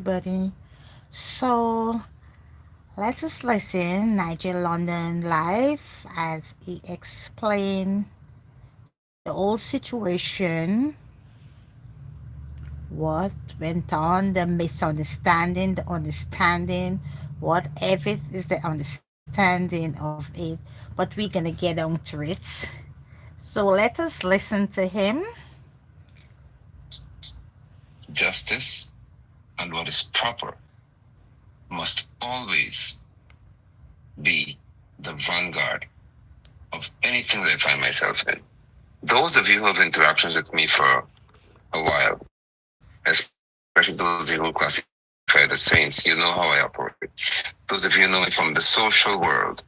everybody. So let us listen Nigel London live as he explained the whole situation, what went on, the misunderstanding, the understanding, whatever it is the understanding of it. But we're gonna get on to it. So let us listen to him. Justice and what is proper must always be the vanguard of anything that I find myself in. Those of you who have interactions with me for a while, especially those of you who classify as saints, you know how I operate. Those of you who know me from the social world,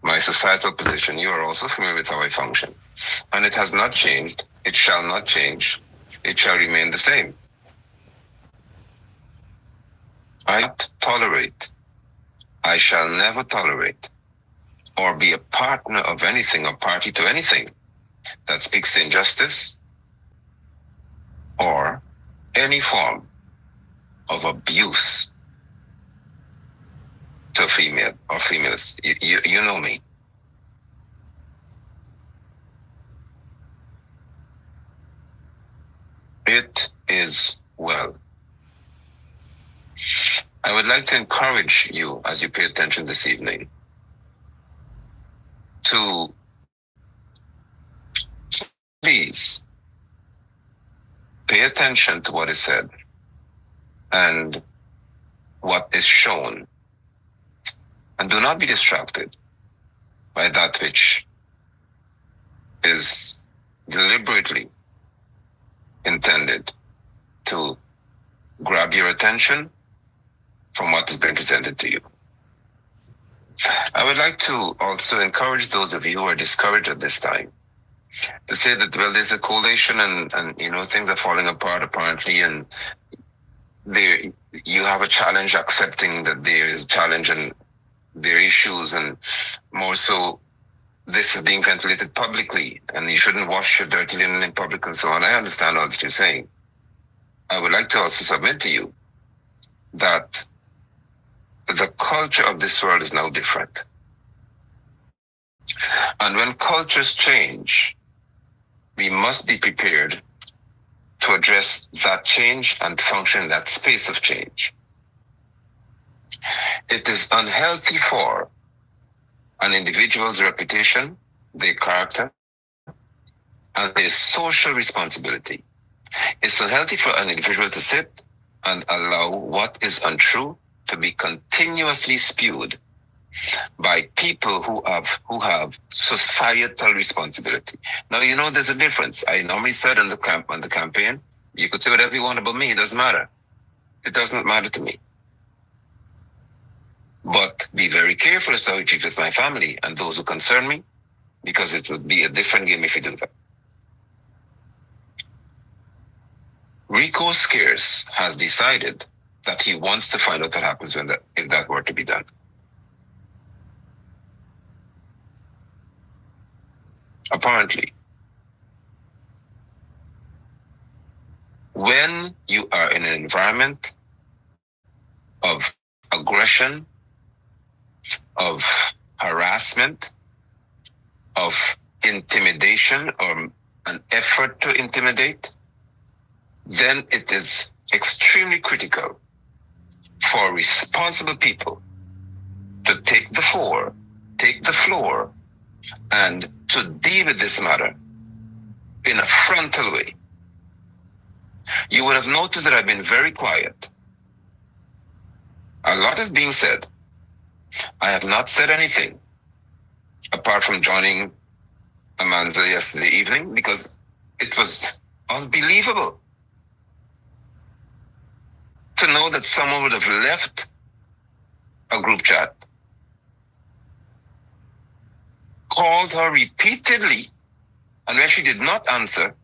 my societal position, you are also familiar with how I function. And it has not changed. It shall not change. It shall remain the same. I not tolerate. I shall never tolerate or be a partner of anything or party to anything that speaks injustice or any form of abuse to female or females. You know me. It is well. I would like to encourage you as you pay attention this evening to please pay attention to what is said and what is shown, and do not be distracted by that which is deliberately intended to grab your attention from what is being presented to you. I would like to also encourage those of you who are discouraged at this time to say that, well, there's a collation and things are falling apart apparently, and there you have a challenge accepting that there is a challenge and there are issues, and more so this is being ventilated publicly and you shouldn't wash your dirty linen in public and so on. I understand all that you're saying. I would like to also submit to you that the culture of this world is now different. And when cultures change, we must be prepared to address that change and function in that space of change. It is unhealthy for an individual's reputation, their character, and their social responsibility. It's unhealthy for an individual to sit and allow what is untrue to be continuously spewed by people who have societal responsibility. Now, there's a difference. I normally said on the campaign, you could say whatever you want about me, it doesn't matter. It doesn't matter to me. But be very careful as to how you treat with my family and those who concern me, because it would be a different game if you do that. Rico Scarce has decided that he wants to find out what happens if that were to be done. Apparently, when you are in an environment of aggression, of harassment, of intimidation or an effort to intimidate, then it is extremely critical for responsible people to take the floor, and to deal with this matter in a frontal way. You would have noticed that I've been very quiet. A lot is being said. I have not said anything apart from joining Amanda yesterday evening because it was unbelievable to know that someone would have left a group chat, called her repeatedly, and when she did not answer,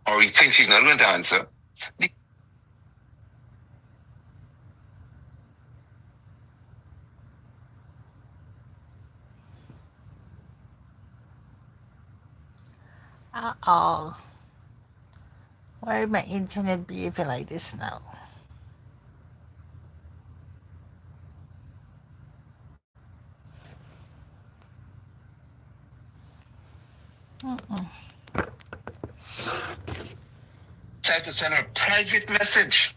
or he thinks she's not going to answer, Uh-oh. Why my internet behaving like this now? Tried to send her a private message,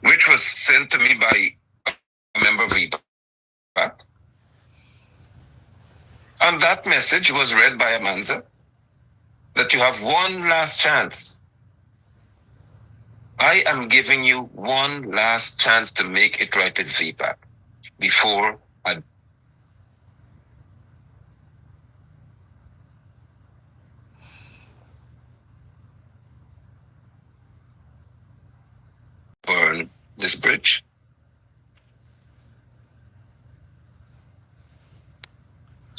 which was sent to me by a member of V-PAC. And that message was read by Amanza, that you have one last chance. I am giving you one last chance to make it right with V-PAC before I burn this bridge.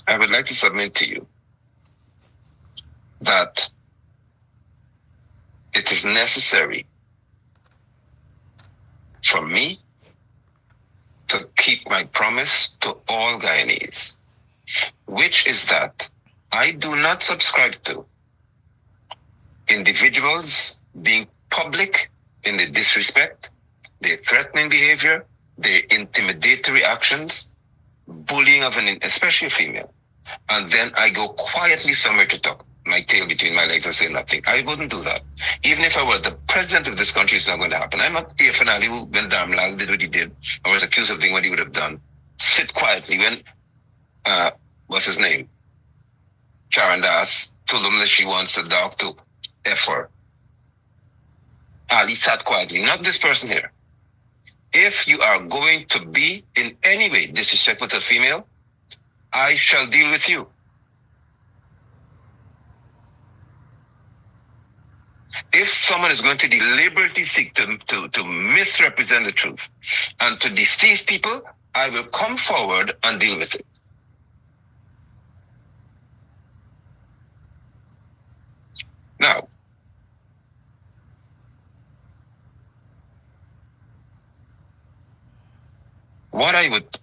I would like to submit to you that it is necessary for me to keep my promise to all Guyanese, which is that I do not subscribe to individuals being public in their disrespect, their threatening behavior, their intimidatory actions, bullying of especially a female, and then I go quietly somewhere to talk my tail between my legs and say nothing. I wouldn't do that. Even if I were the president of this country, it's not going to happen. I'm not finale who, when Damlal did what he did, or was accused of doing what he would have done. Sit quietly when, what's his name? Sharon Das told him that she wants the dog to F her. Ali sat quietly, not this person here. If you are going to be in any way disrespectful to a female, I shall deal with you. If someone is going to deliberately seek to misrepresent the truth and to deceive people, I will come forward and deal with it. Now, what I would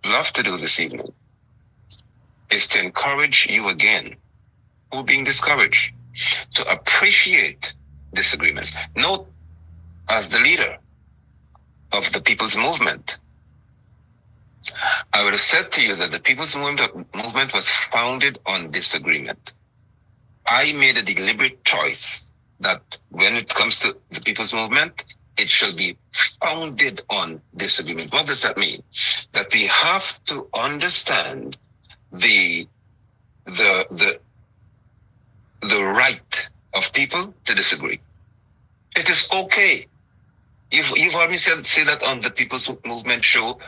love to do this evening is to encourage you again, who are being discouraged, to appreciate disagreements. Note, as the leader of the People's Movement, I would have said to you that the People's Movement was founded on disagreement. I made a deliberate choice that when it comes to the People's Movement, it shall be founded on disagreement. What does that mean? That we have to understand the right of people to disagree. It is okay. You've heard me say that on the People's Movement show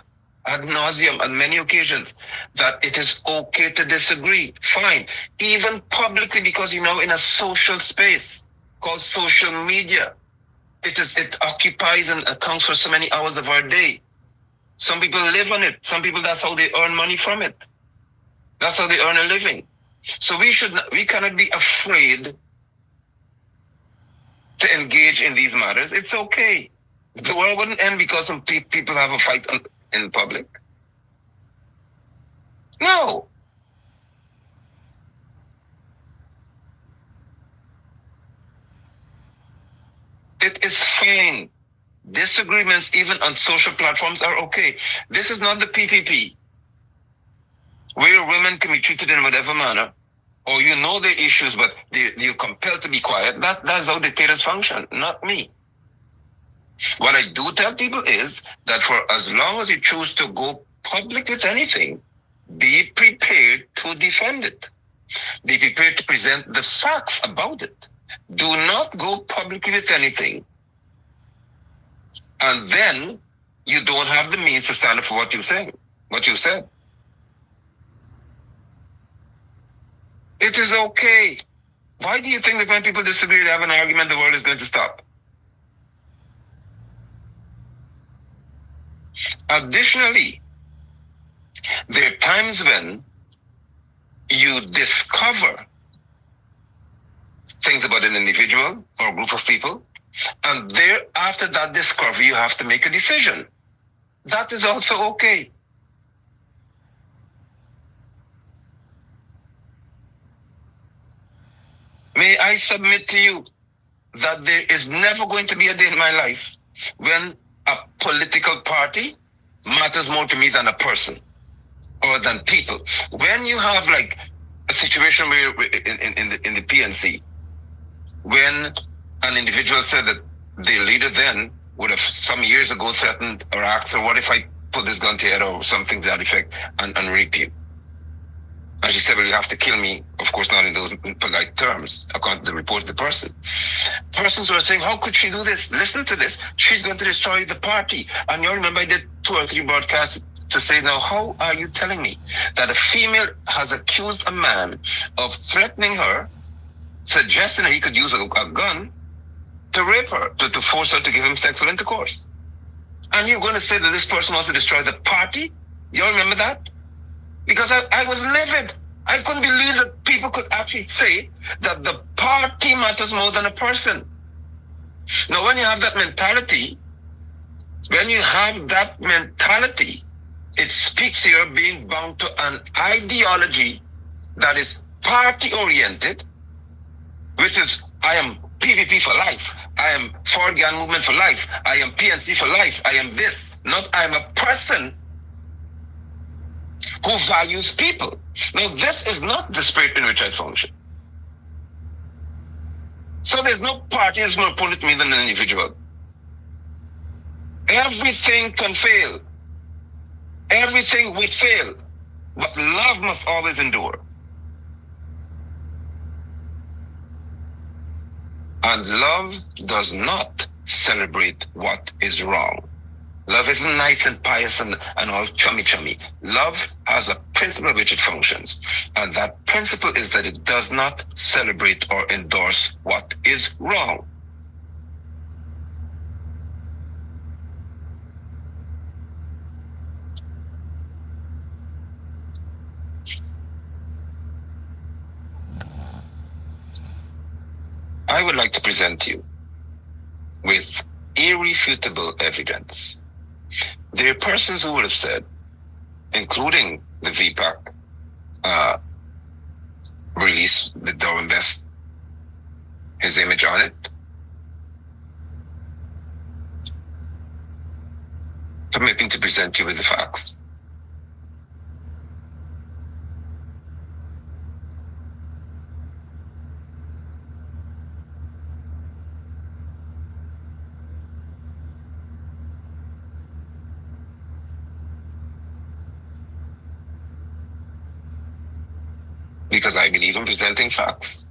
ad nauseum on many occasions, that it is okay to disagree. Fine. Even publicly, because you're now in a social space called social media. It occupies and accounts for so many hours of our day. Some people live on it. Some people, that's how they earn money from it. That's how they earn a living. So we cannot be afraid to engage in these matters. It's okay. The world wouldn't end because some people have a fight in public. No. It is fine. Disagreements, even on social platforms, are okay. This is not the PPP, where women can be treated in whatever manner, or you know their issues, but you're compelled to be quiet. That's how dictators function, not me. What I do tell people is that for as long as you choose to go public with anything, be prepared to defend it. Be prepared to present the facts about it. Do not go publicly with anything, and then you don't have the means to stand up for what you said. It is okay. Why do you think that when people disagree, they have an argument, the world is going to stop? Additionally, there are times when you discover things about an individual or group of people, and after that discovery, you have to make a decision. That is also okay. May I submit to you that there is never going to be a day in my life when a political party matters more to me than a person. or than people. When you have like a situation where in the PNC, when an individual said that their leader then would have some years ago threatened or asked, or what if I put this gun to your head or something to that effect and rape you? And she said, well, you have to kill me. Of course, not in those polite terms, according to the report of the person. Persons were saying, how could she do this? Listen to this. She's going to destroy the party. And you remember I did 2 or 3 broadcasts to say, now, how are you telling me that a female has accused a man of threatening her, suggesting that he could use a gun to rape her, to force her to give him sexual intercourse? And you're going to say that this person wants to destroy the party? You all remember that? Because I was livid. I couldn't believe that people could actually say that the party matters more than a person. Now, when you have that mentality, it speaks here being bound to an ideology that is party-oriented, which is, I am PVP for life. I am for Gang Movement for life. I am PNC for life. I am this. Not I am a person who values people. Now, this is not the spirit in which I function. So there's no party that's more important to me than an individual. Everything can fail. Everything will fail. But love must always endure. And love does not celebrate what is wrong. Love isn't nice and pious and all chummy. Love has a principle which it functions. And that principle is that it does not celebrate or endorse what is wrong. I would like to present you with irrefutable evidence. There are persons who would have said, including the V-PAC release with Bess, his image on it. Permit me to present you with the facts. Because I believe in presenting facts.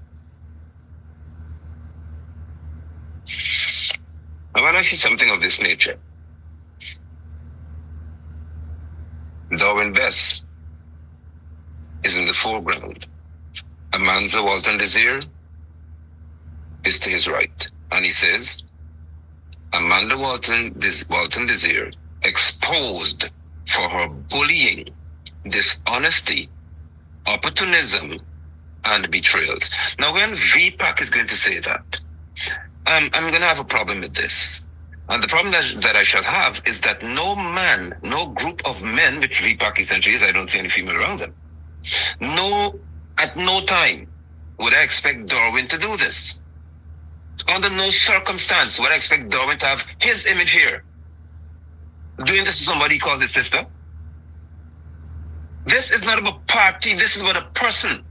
Now, when I see something of this nature, Bess is in the foreground. Amanza Walton Desir is to his right. And he says, Amanda Walton Desir exposed for her bullying, dishonesty, opportunism, and betrayals. Now, when V-PAC is going to say that, I'm going to have a problem with this. And the problem that I shall have is that no man, no group of men, which V-PAC essentially is, I don't see any female around them, at no time would I expect Darwin to do this. Under no circumstance would I expect Darwin to have his image here, doing this to somebody he calls his sister. This is not about party, this is about a person.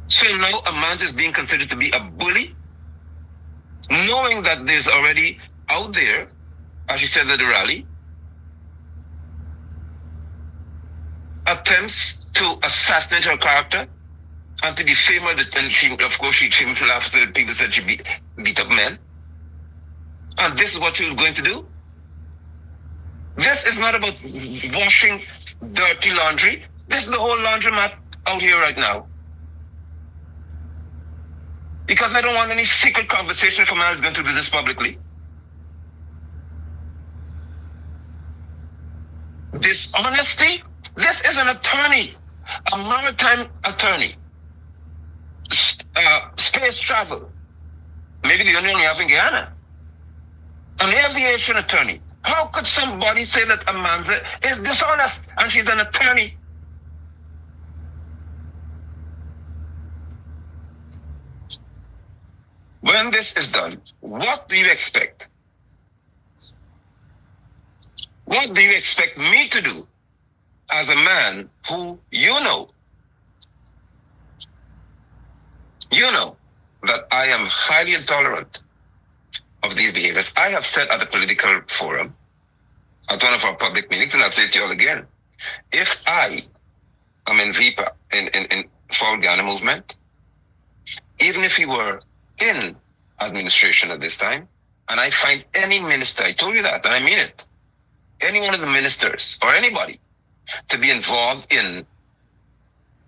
So now a man is being considered to be a bully, knowing that there's already out there, as she said at the rally, attempts to assassinate her character and to defame her. And she, of course, she laughs at people said she beat up men. And this is what she was going to do. This is not about washing dirty laundry. This is the whole laundromat out here right now. Because I don't want any secret conversation if a man is going to do this publicly. Dishonesty? This is an attorney, a maritime attorney. Space travel. Maybe the only one you have in Guyana. An aviation attorney. How could somebody say that Amanza is dishonest and she's an attorney? When this is done, what do you expect? What do you expect me to do as a man who you know that I am highly intolerant of these behaviors? I have said at a political forum, at one of our public meetings, and I'll say it to you all again, if I am in V-PAC, in Forward Ghana movement, even if we were in administration at this time, and I find any minister, I told you that, and I mean it, any one of the ministers or anybody to be involved in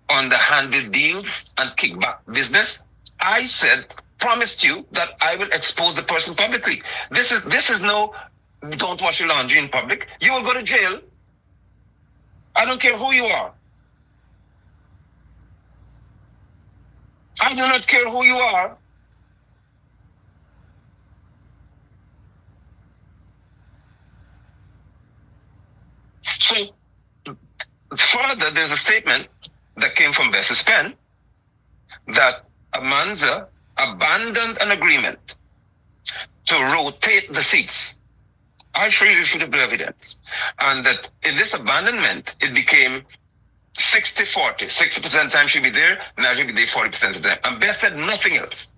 underhanded deals and kickback business, I said, promised you that I will expose the person publicly. This is no don't wash your laundry in public. You will go to jail. I don't care who you are. I do not care who you are. So further, there's a statement that came from Bess's pen that Amanza abandoned an agreement to rotate the seats. I'll show you suitable evidence. And that in this abandonment, it became 60-40. 60% of the time she'll be there, now she'll be there 40% of the time. And Bess said nothing else.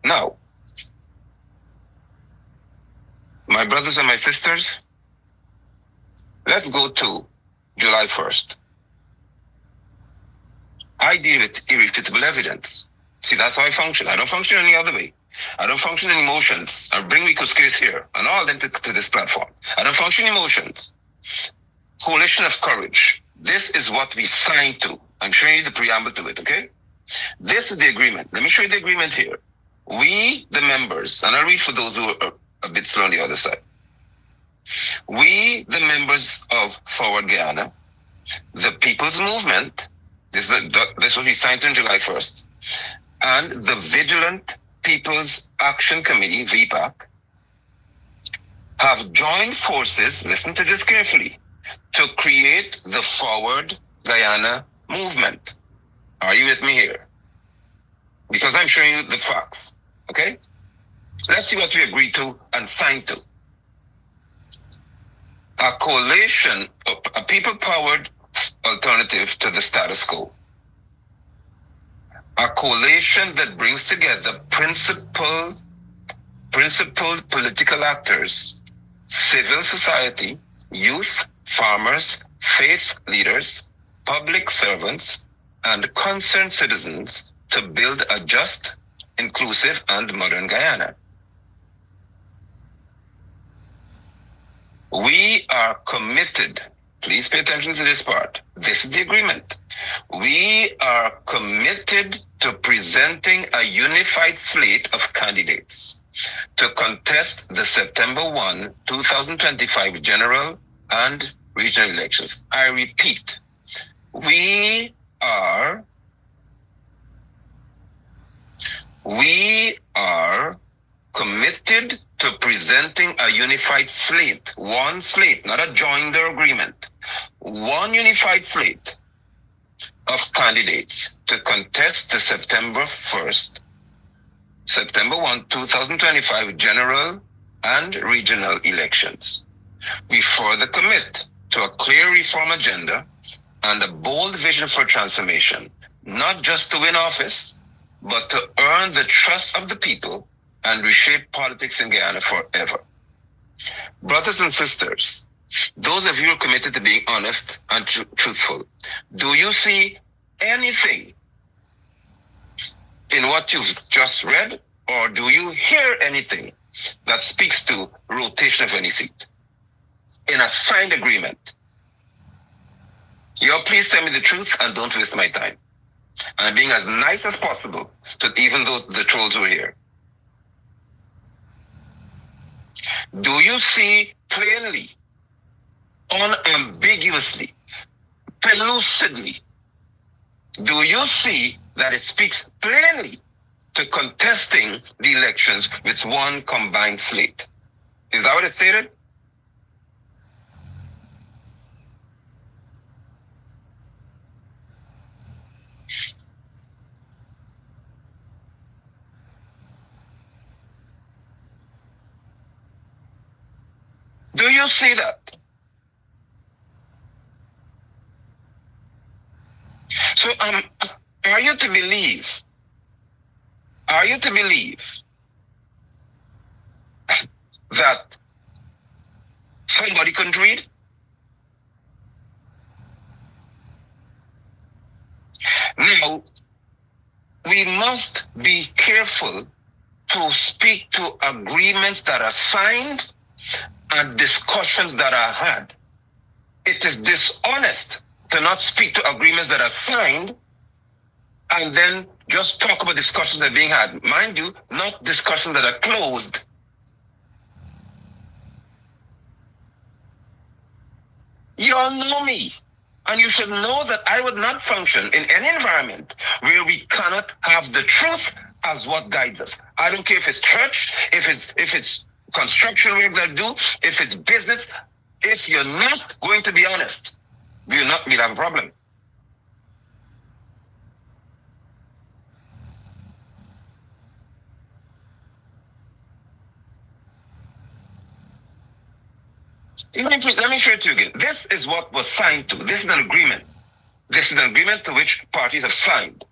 Now, my brothers and my sisters, let's go to July 1st. I deal with irrefutable evidence. See, that's how I function. I don't function any other way. I don't function in emotions. I bring Rico's case here and all of them to this platform. I don't function in emotions. Coalition of courage. This is what we signed to. I'm showing you the preamble to it, okay? This is the agreement. Let me show you the agreement here. We, the members, and I'll read for those who are a bit slow on the other side. We, the members of Forward Guyana, the People's Movement, this was we signed on July 1st, and the Vigilant People's Action Committee, V-PAC, have joined forces, listen to this carefully, to create the Forward Guyana movement. Are you with me here? Because I'm showing you the facts, okay? Let's see what we agreed to and signed to. A coalition, a people-powered alternative to the status quo. A coalition that brings together principled political actors, civil society, youth, farmers, faith leaders, public servants, and concerned citizens to build a just, inclusive, and modern Guyana. We are committed, please pay attention to this part. This is the agreement. We are committed to presenting a unified slate of candidates to contest the September 1, 2025 general and regional elections. I repeat, we are committed to presenting a unified slate, one slate, not a joinder agreement, one unified slate of candidates to contest the September 1, 2025 general and regional elections. We further commit to a clear reform agenda and a bold vision for transformation, not just to win office, but to earn the trust of the people and reshape politics in Guyana forever. Brothers and sisters, those of you who are committed to being honest and truthful, do you see anything in what you've just read, or do you hear anything that speaks to rotation of any seat in a signed agreement? Please tell me the truth and don't waste my time. And I'm being as nice as possible, even though the trolls were here. Do you see plainly, unambiguously, pellucidly, do you see that it speaks plainly to contesting the elections with one combined slate? Is that what it stated? Do Do you see that? So are you to believe? Are you to believe that somebody couldn't read? Now, we must be careful to speak to agreements that are signed and discussions that are had. It is dishonest to not speak to agreements that are signed and then just talk about discussions that are being had. Mind you, not discussions that are closed. You all know me. And you should know that I would not function in any environment where we cannot have the truth as what guides us. I don't care if it's church, if it's construction work that I do, if it's business. If you're not going to be honest, we'll have a problem. Let me show it to you again. This is what was signed to. This is an agreement. This is an agreement to which parties have signed.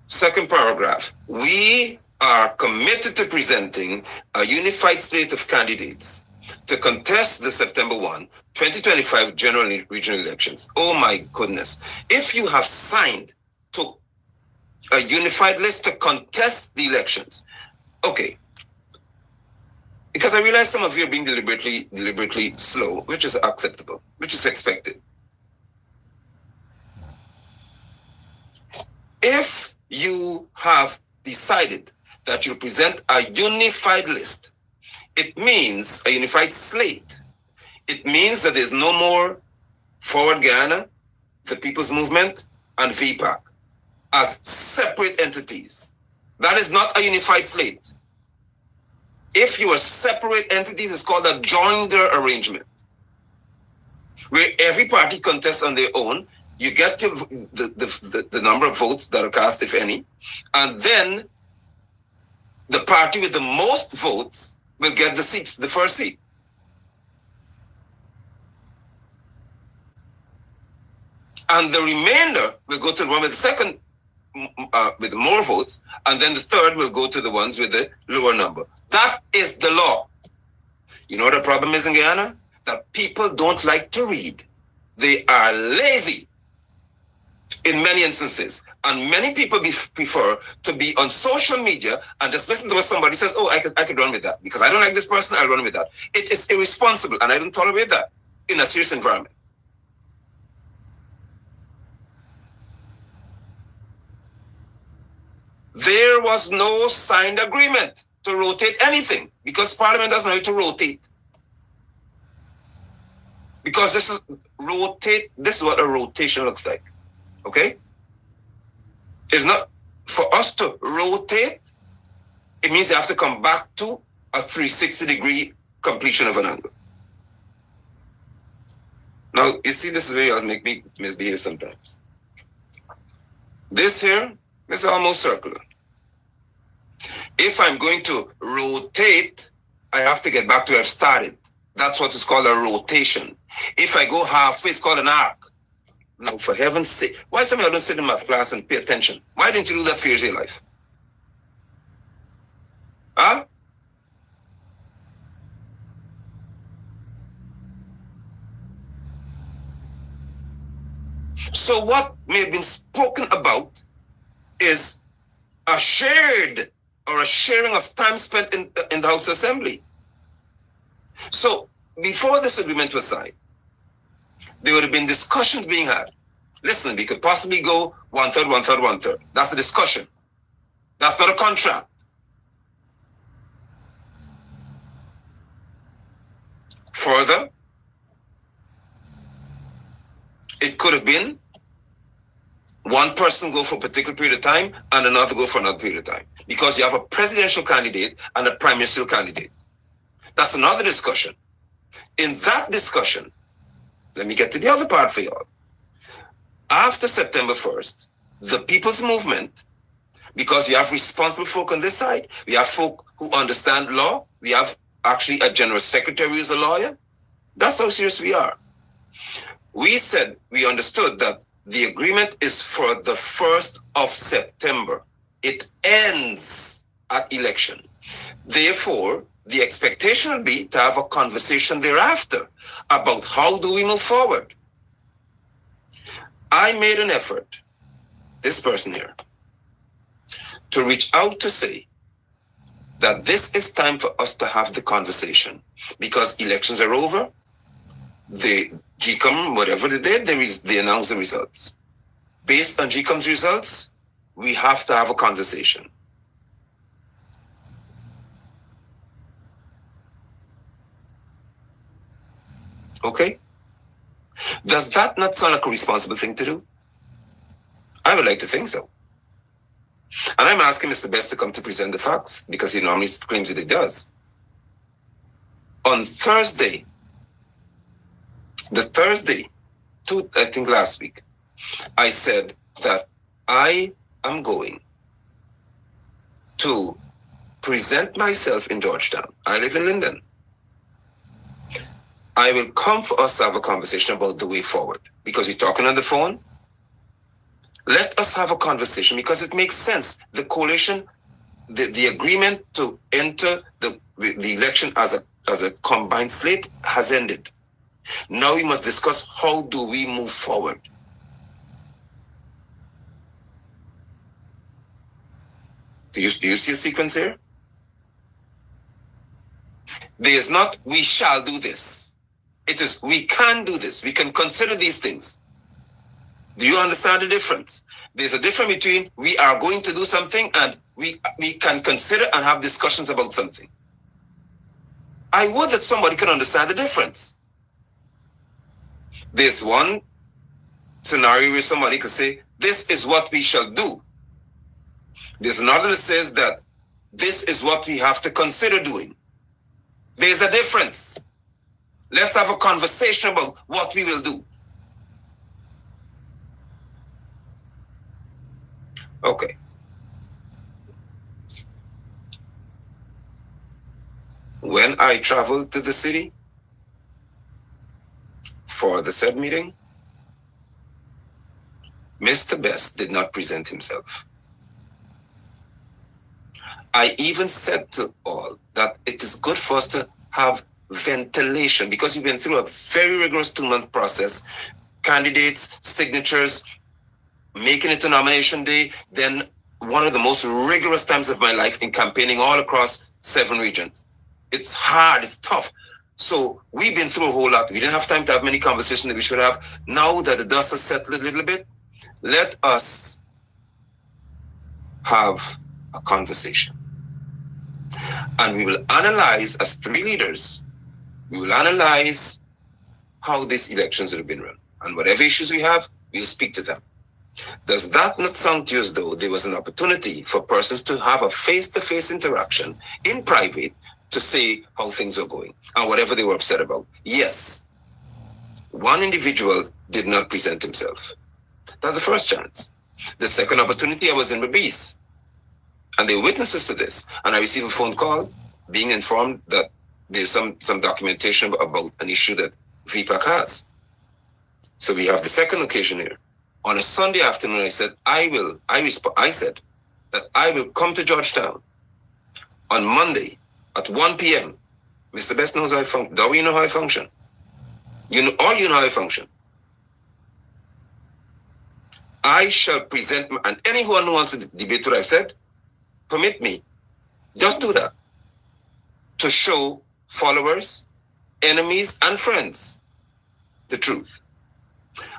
Second paragraph. We are committed to presenting a unified slate of candidates to contest the September 1, 2025 general and regional elections. Oh my goodness. If you have signed to a unified list to contest the elections, okay. Because I realize some of you are being deliberately slow, which is acceptable, which is expected. If you have decided that you present a unified list, it means a unified slate. It means that there's no more Forward Guyana, the People's Movement, and V-PAC as separate entities. That is not a unified slate. If you are separate entities, it's called a joinder arrangement, where every party contests on their own. You get to the number of votes that are cast, if any, and then the party with the most votes will get the first seat. And the remainder will go to the one with the second, with more votes, and then the third will go to the ones with the lower number. That is the law. You know what the problem is in Guyana? That people don't like to read. They are lazy in many instances. And many people prefer to be on social media and just listen to what somebody says, oh, I could run with that. Because I don't like this person, I'll run with that. It is irresponsible, and I don't tolerate that in a serious environment. There was no signed agreement to rotate anything because Parliament doesn't know how to rotate. Because this is what a rotation looks like. Okay? It's not for us to rotate, it means you have to come back to a 360-degree completion of an angle. Now, you see, this is where you make me misbehave sometimes. This here is almost circular. If I'm going to rotate, I have to get back to where I've started. That's what is called a rotation. If I go halfway, it's called an arc. Now, for heaven's sake, why some of you don't sit in math class and pay attention? Why didn't you do that for your life? Huh? So what may have been spoken about is a shared or a sharing of time spent in the House Assembly. So before this agreement was signed, there would have been discussions being had. Listen, we could possibly go 1/3, 1/3, 1/3. That's a discussion. That's not a contract. Further, it could have been one person go for a particular period of time and another go for another period of time. Because you have a presidential candidate and a prime ministerial candidate. That's another discussion. In that discussion, let me get to the other part for y'all. After September 1st, the People's Movement because we have responsible folk on this side. We have folk who understand law. We have actually a general secretary who's a lawyer. That's how serious we are. We said we understood that the agreement is for the 1st of September. It ends at election. Therefore, the expectation will be to have a conversation thereafter about how do we move forward. I made an effort, this person here, to reach out to say that this is time for us to have the conversation because elections are over. The GCOM, whatever they did, they announced the results. Based on GCOM's results, we have to have a conversation. Okay? Does that not sound like a responsible thing to do? I would like to think so. And I'm asking Mr. Bess to come to present the facts because he normally claims that he does. On Thursday, I think last week, I said that I am going to present myself in Georgetown. I live in Linden. I will come for us to have a conversation about the way forward because you're talking on the phone. Let us have a conversation because it makes sense. The coalition, the agreement to enter the election as a combined slate has ended. Now we must discuss how do we move forward. Do you see a sequence here? There is not we shall do this. It is we can do this. We can consider these things. Do you understand the difference? There's a difference between we are going to do something and we can consider and have discussions about something. I would that somebody can understand the difference. There's one scenario where somebody could say, this is what we shall do. There's another that says that this is what we have to consider doing. There's a difference. Let's have a conversation about what we will do. Okay. When I traveled to the city for the said meeting, Mr. Bess did not present himself. I even said to all that it is good for us to have ventilation because you've been through a very rigorous 2-month process. Candidates, signatures, making it to nomination day, then one of the most rigorous times of my life in campaigning all across 7 regions. It's hard, it's tough. So we've been through a whole lot. We didn't have time to have many conversations that we should have. Now that the dust has settled a little bit, let us have a conversation. And we will analyze, as 3 leaders, we will analyze how these elections have been run. And whatever issues we have, we'll speak to them. Does that not sound to you as though there was an opportunity for persons to have a face-to-face interaction in private to say how things were going and whatever they were upset about? Yes. One individual did not present himself. That's the first chance. The second opportunity, I was in Bess, and they were witnesses to this. And I received a phone call being informed that there's some documentation about an issue that V-PAC has. So we have the second occasion here. On a Sunday afternoon, I said, I said that I will come to Georgetown on Monday at 1 p.m. Mr. Bess knows how I function. Do you know how I function? You know how I function. I shall present, and anyone who wants to debate what I've said, permit me, just do that. To show followers, enemies, and friends the truth.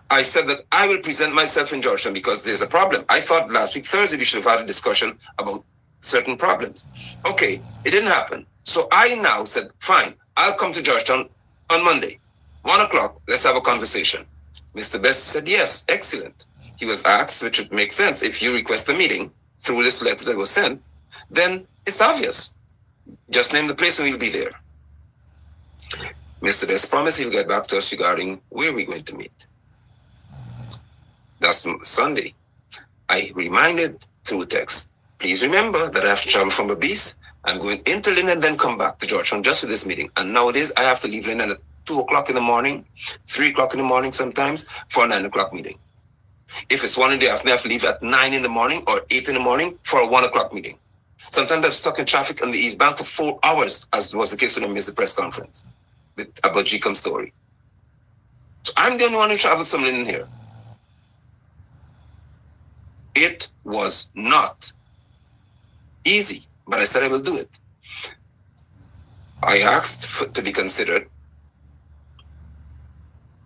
I said that I will present myself in Georgetown because there's a problem. I thought last week, Thursday, we should have had a discussion about certain problems. Okay, it didn't happen. So I now said, fine, I'll come to Georgetown on Monday, 1 o'clock, let's have a conversation. Mr. Bess said, yes, excellent. He was asked, which would make sense, if you request a meeting through this letter that was sent, then it's obvious. Just name the place and we'll be there. Mr. Bess promised he'll get back to us regarding where we're going to meet. That's Sunday. I reminded through text Please remember that I have to travel from Bess and go into Lynn and then come back to Georgetown just for this meeting. And nowadays I have to leave Lynn at 2 o'clock in the morning, 3 o'clock in the morning sometimes for a 9 o'clock meeting. If it's 1 in the afternoon, I have to leave at 9 in the morning or 8 in the morning for a 1 o'clock meeting. Sometimes I'm stuck in traffic on the East Bank for 4 hours, as was the case when I missed the press conference about GCOM story. So I'm the only one who traveled from Lynn here. It was not easy, but I said I will do it. I asked to be considered.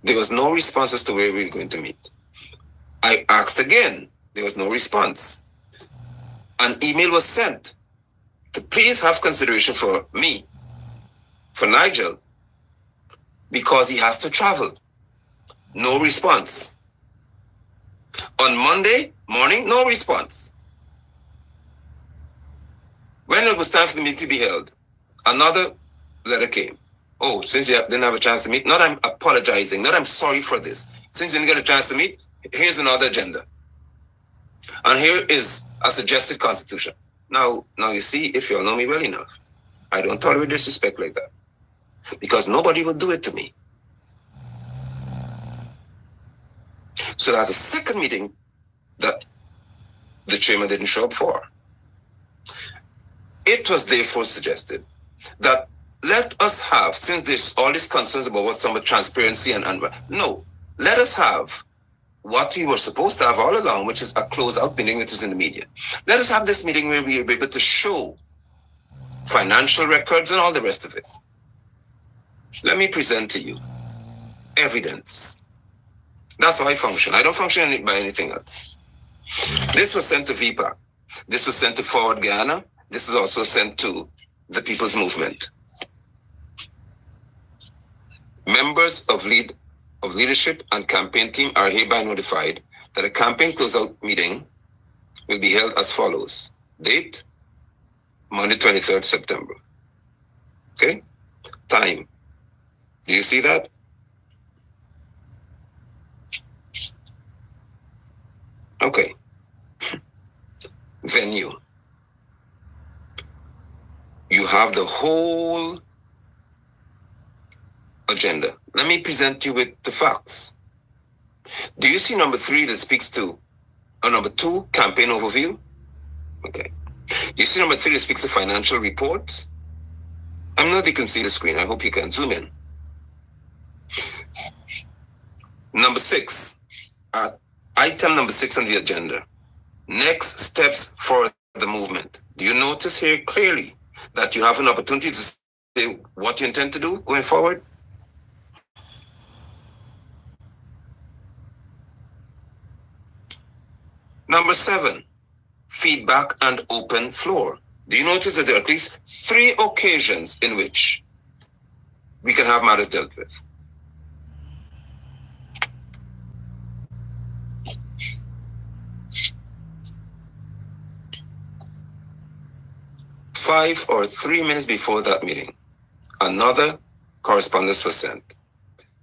There was no response as to where we were going to meet. I asked again. There was no response. An email was sent to please have consideration for me, for Nigel, because he has to travel. No response. On Monday morning, no response. When it was time for the meeting to be held, another letter came. Oh, since you didn't have a chance to meet, not I'm apologizing, not I'm sorry for this. Since you didn't get a chance to meet, here's another agenda. And here is a suggested constitution. Now you see, if you all know me well enough, I don't tolerate disrespect like that. Because nobody will do it to me. So there's a second meeting that the chairman didn't show up for. It was therefore suggested that let us have, since there's all these concerns about what's some transparency and no, let us have what we were supposed to have all along, which is a close-out meeting which is in the media. Let us have this meeting where we are able to show financial records and all the rest of it. Let me present to you evidence. That's how I function. I don't function by anything else. This was sent to V-PAC. This was sent to Forward Guyana. This was also sent to the People's Movement. Members of leadership and campaign team are hereby notified that a campaign closeout meeting will be held as follows. Date, Monday, 23rd September. Okay? Time. Do you see that? Okay. Venue. You have the whole agenda. Let me present you with the facts. Do you see number 3 that speaks to, or number 2, campaign overview? Okay. You see number 3 that speaks to financial reports? I'm not you can see the screen. I hope you can zoom in. Number 6, item number 6 on the agenda. Next steps for the movement. Do you notice here clearly that you have an opportunity to say what you intend to do going forward? Number 7, feedback and open floor. Do you notice that there are at least 3 occasions in which we can have matters dealt with? Five or 3 minutes before that meeting, another correspondence was sent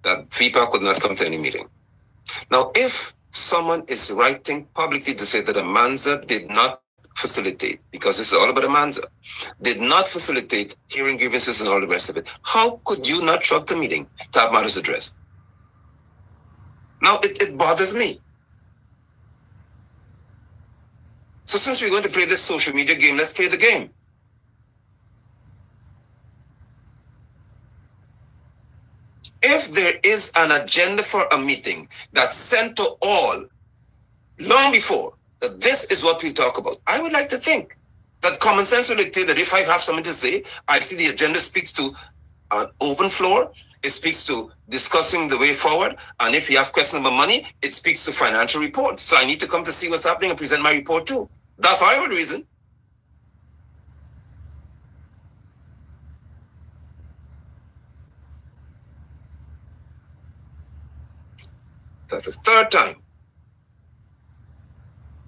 that V-PAC could not come to any meeting. Now, if someone is writing publicly to say that a Manza did not facilitate, because this is all about a Manza, did not facilitate hearing grievances and all the rest of it, how could you not show up to the meeting to have matters addressed? Now, it bothers me. So since we're going to play this social media game, let's play the game. If there is an agenda for a meeting that's sent to all long before that this is what we talk about, I would like to think that common sense will dictate that if I have something to say, I see the agenda speaks to an open floor, it speaks to discussing the way forward, and if you have questions about money, it speaks to financial reports. So I need to come to see what's happening and present my report too. That's how I would reason. That's the 3rd time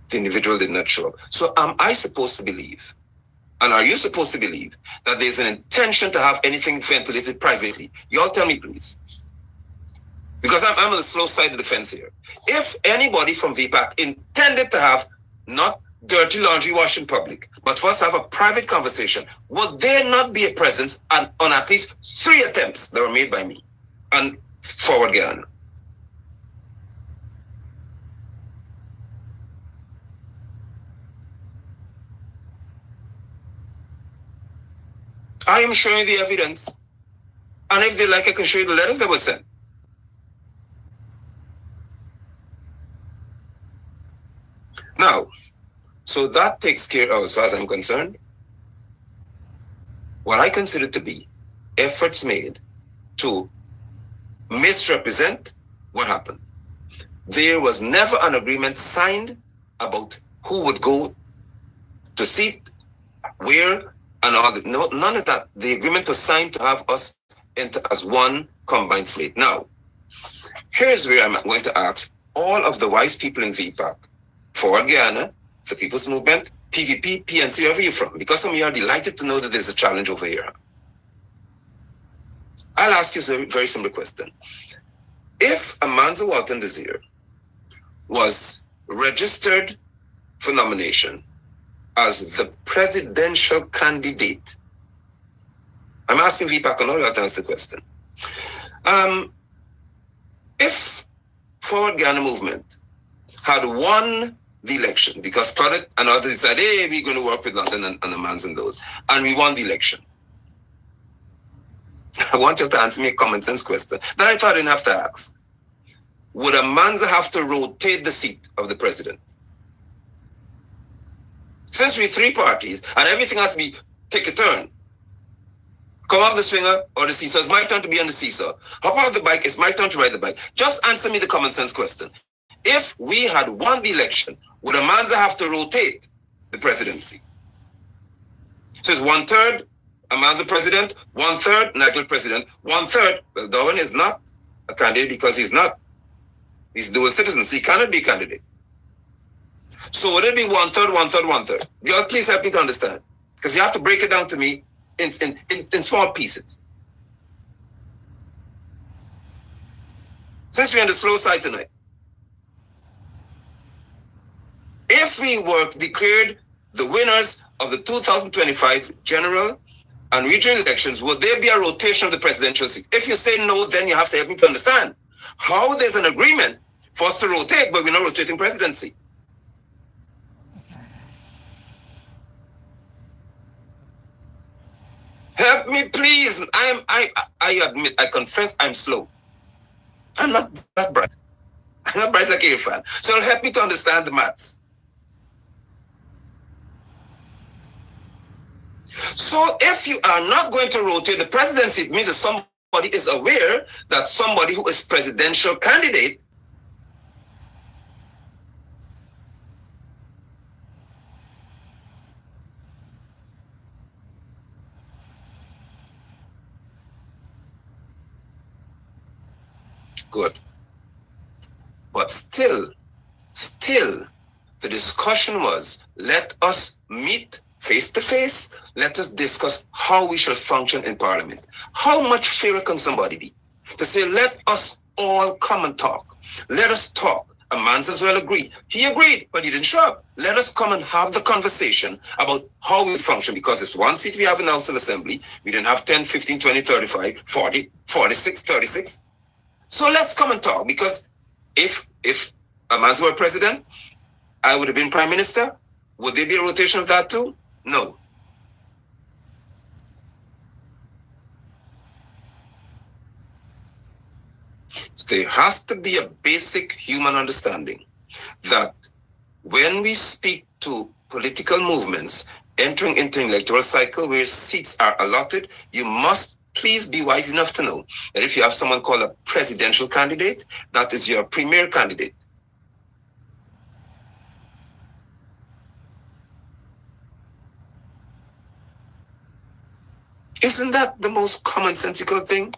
the individual did not show up. So am I supposed to believe, and are you supposed to believe, that there's an intention to have anything ventilated privately? You all tell me, please. Because I'm on the slow side of the fence here. If anybody from V-PAC intended to have not dirty laundry wash in public, but for us to have a private conversation, would there not be a presence on at least 3 attempts that were made by me on Forward Ghana? I am showing the evidence. And if they like, I can show you the letters that were sent. Now, so that takes care of, as far as I'm concerned, what I consider to be efforts made to misrepresent what happened. There was never an agreement signed about who would go to seat, where, and all that. No, none of that. The agreement was signed to have us enter as one combined slate. Now, here's where I'm going to ask all of the wise people in V-PAC, Forward Ghana, the People's Movement, PVP, PNC, wherever you're from, because some of you are delighted to know that there's a challenge over here. I'll ask you a very simple question. If Amanza Walton Desir was registered for nomination as the presidential candidate, I'm asking V-PAC and all that to answer the question. If Forward Ghana Movement had won the election, because Claudette and others said, hey, we're going to work with London and the Mans and those, and we won the election, I want you to answer me a common sense question that I thought I didn't have to ask. Would Amanza have to rotate the seat of the president? Since we're 3 parties and everything has to be take a turn, come off the swinger or the seesaw, it's my turn to be on the seesaw. Hop off the bike, it's my turn to ride the bike. Just answer me the common sense question. If we had won the election, would Amanza have to rotate the presidency? So it's 1/3 Amanza president, 1/3 Nigel president, 1/3. Well, Darwin is not a candidate because he's not. He's dual citizen, so he cannot be a candidate. So would it be 1/3, 1/3, 1/3? Y'all please help me to understand, because you have to break it down to me in small pieces. Since we're on the slow side tonight, if we were declared the winners of the 2025 general and regional elections, would there be a rotation of the presidential seat? If you say no, then you have to help me to understand how there's an agreement for us to rotate, but we're not rotating presidency. Help me, please. I admit, I confess I'm slow. I'm not that bright. I'm not bright like Irfan. So help me to understand the maths. So if you are not going to rotate the presidency, it means that somebody is aware that somebody who is presidential candidate good. But still, the discussion was, let us meet face to face. Let us discuss how we shall function in Parliament. How much fairer can somebody be to say, let us all come and talk. Let us talk. Amanza as well agreed. He agreed, but he didn't show up. Let us come and have the conversation about how we function, because it's 1 seat we have in the House of Assembly. We didn't have 10, 15, 20, 35, 40, 46, 36. So let's come and talk, because if Amanza were president, I would have been prime minister. Would there be a rotation of that too? No. So there has to be a basic human understanding that when we speak to political movements entering into an electoral cycle where seats are allotted, you must please be wise enough to know that if you have someone called a presidential candidate, that is your premier candidate. Isn't that the most commonsensical thing?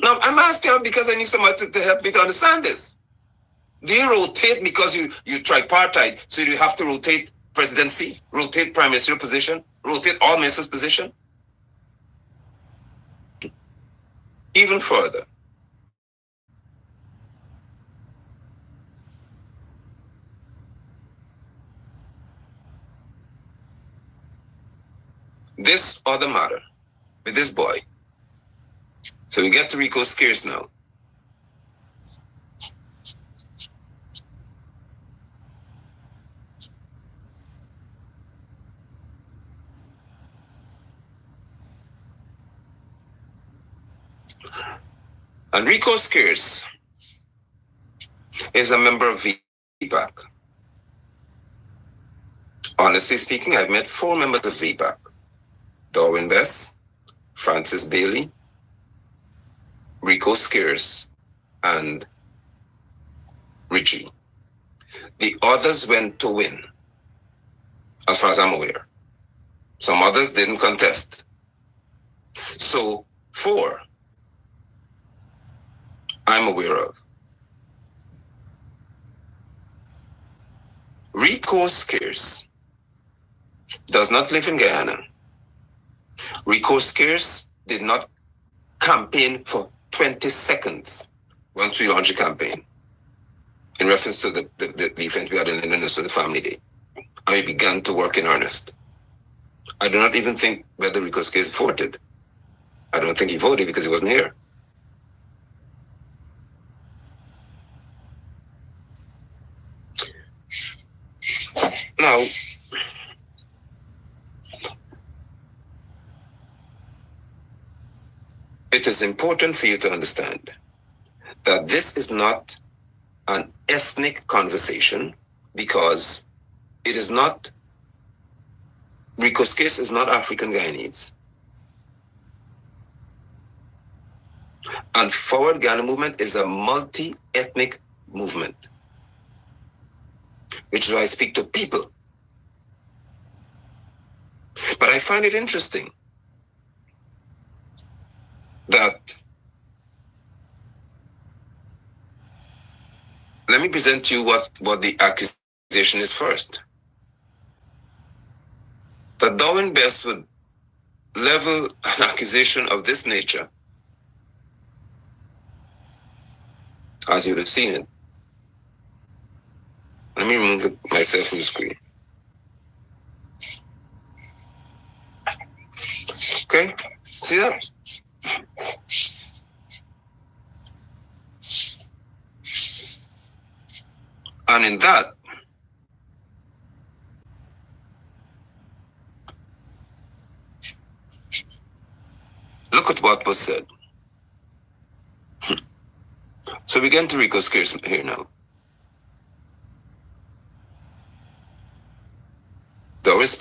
No, I'm asking because I need somebody to help me to understand this. Do you rotate because you tripartite, so you have to rotate presidency, rotate prime minister position, rotate all ministers' position? Even further, this other matter with this boy. So we get to Rico Scarce now. And Rico Scarce is a member of V-PAC. Honestly speaking, I've met 4 members of V-PAC. Darwin Bess, Francis Bailey, Rico Scarce, and Richie. The others went to win, as far as I'm aware. Some others didn't contest. So 4 I'm aware of. Rico Scarce does not live in Guyana. Rico Scarce did not campaign for 20 seconds once we launched the campaign, in reference to the event we had in London, so the family day. And we began to work in earnest. I do not even think whether Rico Scarce voted. I don't think he voted because he wasn't here. Now, it is important for you to understand that this is not an ethnic conversation, because it is not, Rico Scarce is not African Guyanese. And Forward Ghana movement is a multi-ethnic movement, which is why I speak to people. But I find it interesting that, let me present to you what the accusation is first. That Darwin Bess would level an accusation of this nature, as you would have seen it. Let me remove myself from the screen. Okay, see that? And in that, look at what was said. So we get to Rico Scarce here now.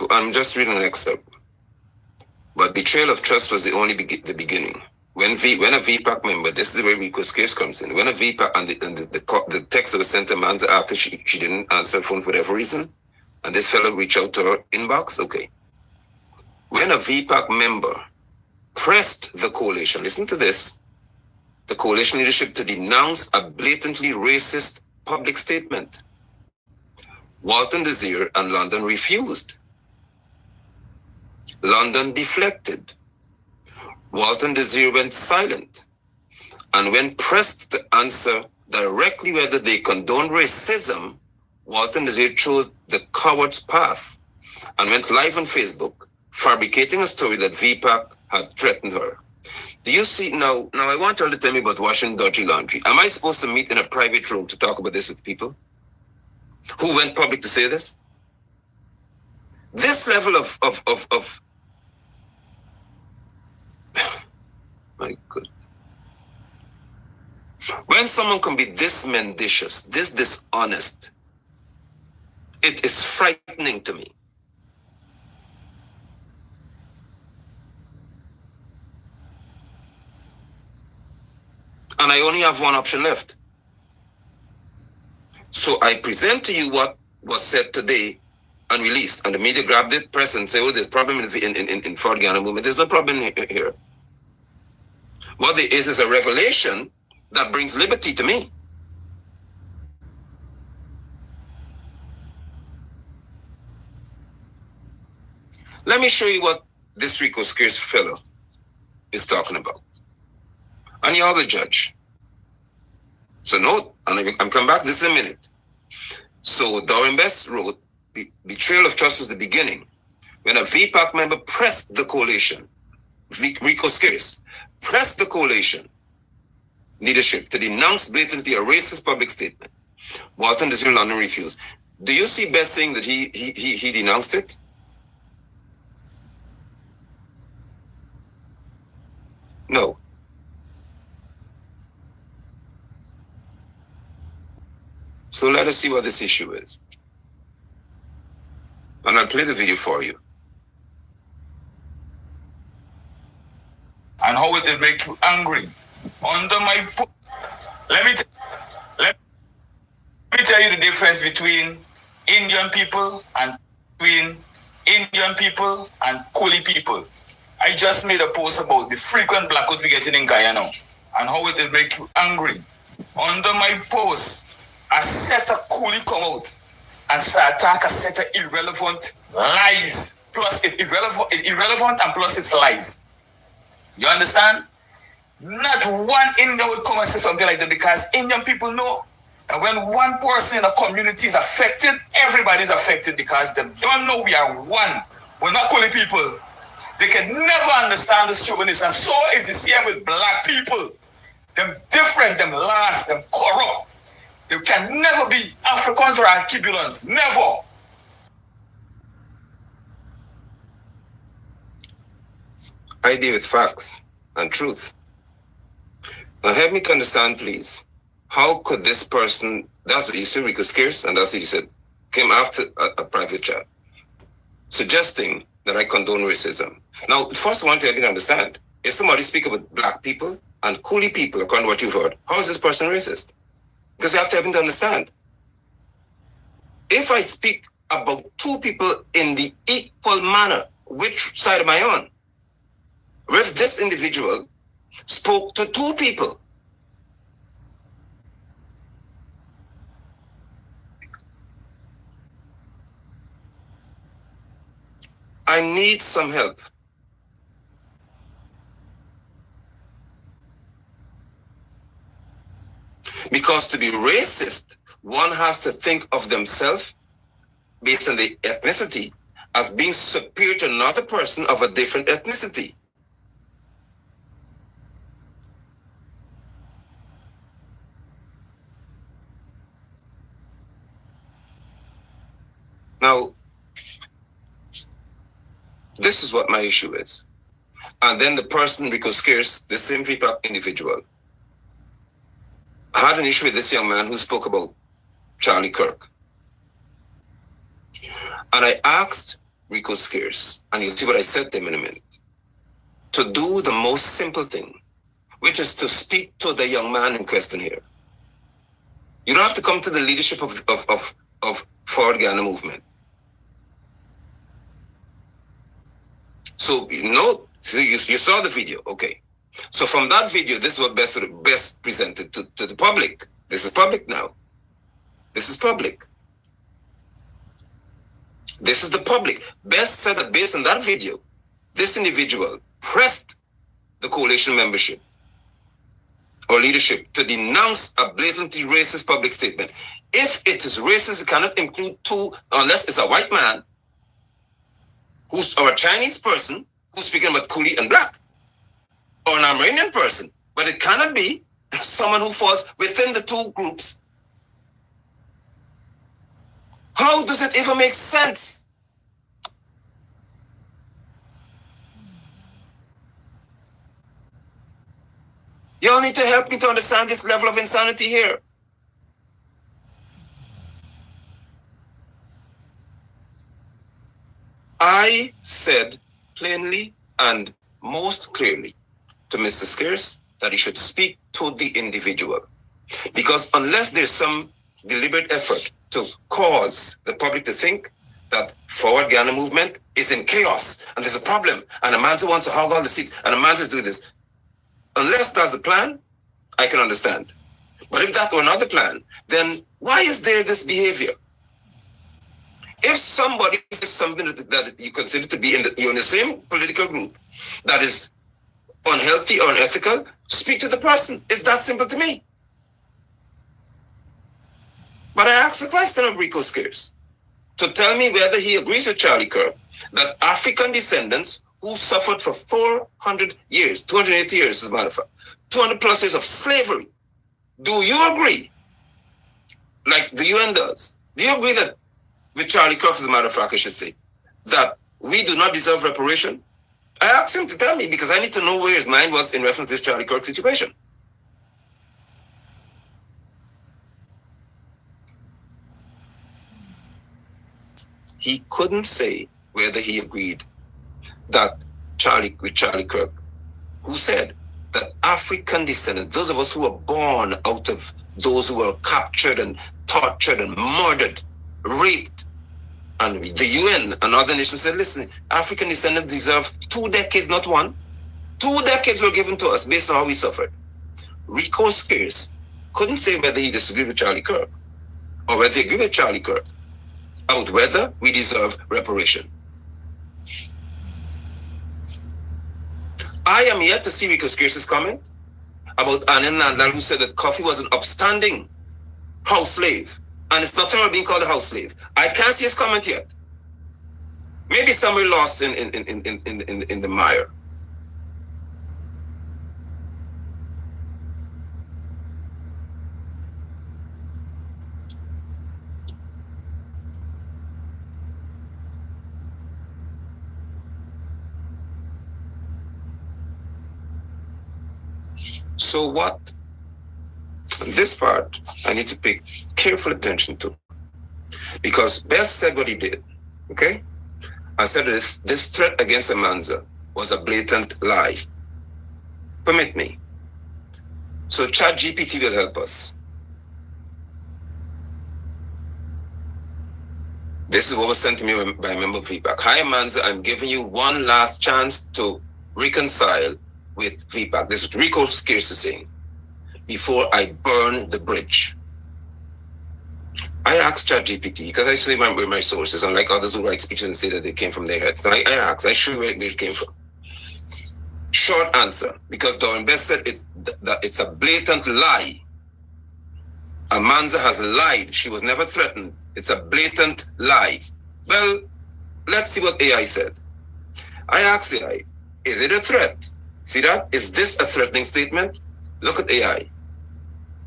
I'm just reading an excerpt. But betrayal of trust was the only the beginning. When a V-PAC member, this is where Rico Scarce comes in. When a V-PAC, and the text that was sent to Manza after she didn't answer the phone for whatever reason, and this fellow reached out to her inbox, okay. When a V-PAC member pressed the coalition, listen to this, the coalition leadership to denounce a blatantly racist public statement, Walton Desir and London refused. London deflected. Walton Desir went silent. And when pressed to answer directly whether they condoned racism, Walton Desir chose the coward's path and went live on Facebook, fabricating a story that V-PAC had threatened her. Do you see now? Now I want you to tell me about washing dirty laundry. Am I supposed to meet in a private room to talk about this with people who went public to say this? This level of my God. When someone can be this mendacious, this dishonest, it is frightening to me. And I only have one option left. So I present to you what was said today and released, and the media grabbed it, press, and say, oh, there's a problem in Forward Ghana movement. There's no problem here. What there is a revelation that brings liberty to me. Let me show you what this Rico Scarce fellow is talking about. and you're the judge. So note, and I'm coming back this in a minute. So Darwin Bess wrote, betrayal of trust was the beginning. When a V-PAC member pressed the coalition, Rico Scarce pressed the coalition leadership to denounce blatantly a racist public statement. Walton Disney London refused. Do you see Bess saying that he denounced it? No. So let us see what this issue is. And I'll play the video for you. And how it will make you angry. Under my let me tell you the difference between Indian people and Coolie people. I just made a post about the frequent blackout we getting in Guyana and how it will make you angry. Under my post, a set of Coolie come out and start attack a set of irrelevant lies. Plus it's irrelevant and plus it's lies. You understand? Not one Indian would come and say something like that because Indian people know that when one person in a community is affected, everybody's affected because they don't know we are one. We're not Coolie people. They can never understand the chauvinism. And so is the same with black people. Them different, them last, them corrupt. They can never be Africans or Archibulans. Never. I deal with facts and truth. Now help me to understand, please. How could this person, that's what you said, Rico Scarce, and that's what you said, came after a private chat, suggesting that I condone racism. Now, first I want to help you to understand, if somebody speak about black people and Coolie people, according to what you've heard, how is this person racist? Because you have to help me to understand. If I speak about two people in the equal manner, which side am I on? If this individual spoke to two people, I need some help. Because to be racist, one has to think of themselves based on the ethnicity as being superior to another person of a different ethnicity. Now, this is what my issue is. And then the person, Rico Scarce, the same V-PAC individual, had an issue with this young man who spoke about Charlie Kirk. And I asked Rico Scarce, and you'll see what I said to him in a minute, to do the most simple thing, which is to speak to the young man in question here. You don't have to come to the leadership of Forward Ghana movement. So, so you saw the video, okay. So from that video, this is what Bess presented to the public. This is public now. This is public. This is the public. Bess said that based on that video, this individual pressed the coalition membership or leadership to denounce a blatantly racist public statement. If it is racist, it cannot include two, unless it's a white man or a Chinese person who's speaking about Coolie and black, or an Armenian person, but it cannot be someone who falls within the two groups. How does it ever make sense? Y'all need to help me to understand this level of insanity here. I said plainly and most clearly to Mr. Scarce that he should speak to the individual. Because unless there's some deliberate effort to cause the public to think that Forward Ghana movement is in chaos and there's a problem and a man who wants to hog all the seats and a man who's doing this, unless that's the plan, I can understand. But if that were not the plan, then why is there this behavior? If somebody says something that you consider to be you're in the same political group that is unhealthy or unethical, speak to the person. It's that simple to me. But I asked the question of Rico Scarce to tell me whether he agrees with Charlie Kirk that African descendants who suffered for 400 years, 280 years as a matter of fact, 200 plus years of slavery, do you agree, like the UN does, do you agree that, with Charlie Kirk as a matter of fact I should say, that we do not deserve reparation? I asked him to tell me because I need to know where his mind was in reference to this Charlie Kirk situation. He couldn't say whether he agreed that with Charlie Kirk, who said that African descendants, those of us who were born out of those who were captured and tortured and murdered, raped, and the UN and other nations said, listen, African descendants deserve 2 decades, not one. 2 decades were given to us based on how we suffered. Rico Scarce couldn't say whether he disagreed with Charlie Kirk or whether he agreed with Charlie Kirk about whether we deserve reparation. I am yet to see Rico Scarce's comment about Anil Nandlal, who said that Coffee was an upstanding house slave, and it's nothing wrong being called a house slave. I can't see his comment yet. Maybe somewhere lost in the mire. So what? This part I need to pay careful attention to, because Bess said what he did. Okay, I said that this threat against Amanza was a blatant lie. Permit me. So ChatGPT will help us. This is what was sent to me by a member of V-PAC. Hi Amanza, I'm giving you one last chance to reconcile with V-PAC. This is Rico Scarce saying, before I burn the bridge. I asked ChatGPT, because I say where my sources, unlike others who write speeches and say that they came from their heads. So I asked, I show you where it came from. Short answer, because Doreen Bess said that it's a blatant lie. Amanza has lied. She was never threatened. It's a blatant lie. Well, let's see what AI said. I asked AI, is it a threat? See that? Is this a threatening statement? Look at AI.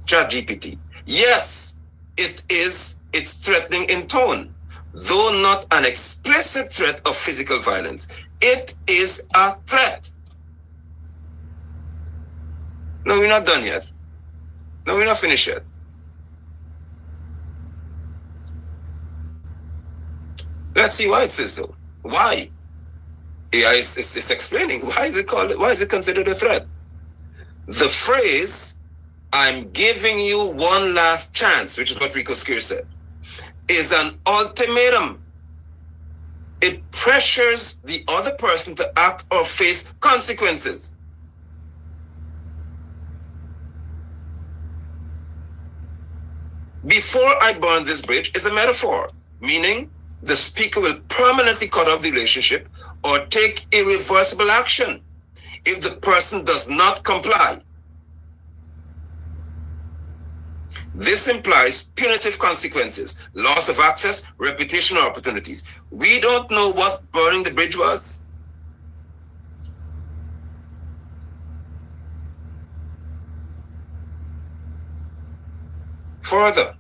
ChatGPT. Yes, it is. It's threatening in tone, though not an explicit threat of physical violence. It is a threat. No, we're not done yet. No, we're not finished yet. Let's see why it says so. Why? AI is explaining. Why is it called? Why is it considered a threat? The phrase, I'm giving you one last chance, which is what Rico Scarce said, is an ultimatum. It pressures the other person to act or face consequences. Before I burn this bridge is a metaphor, meaning the speaker will permanently cut off the relationship or take irreversible action if the person does not comply. This implies punitive consequences, loss of access, reputation, or opportunities. We don't know what burning the bridge was. Further,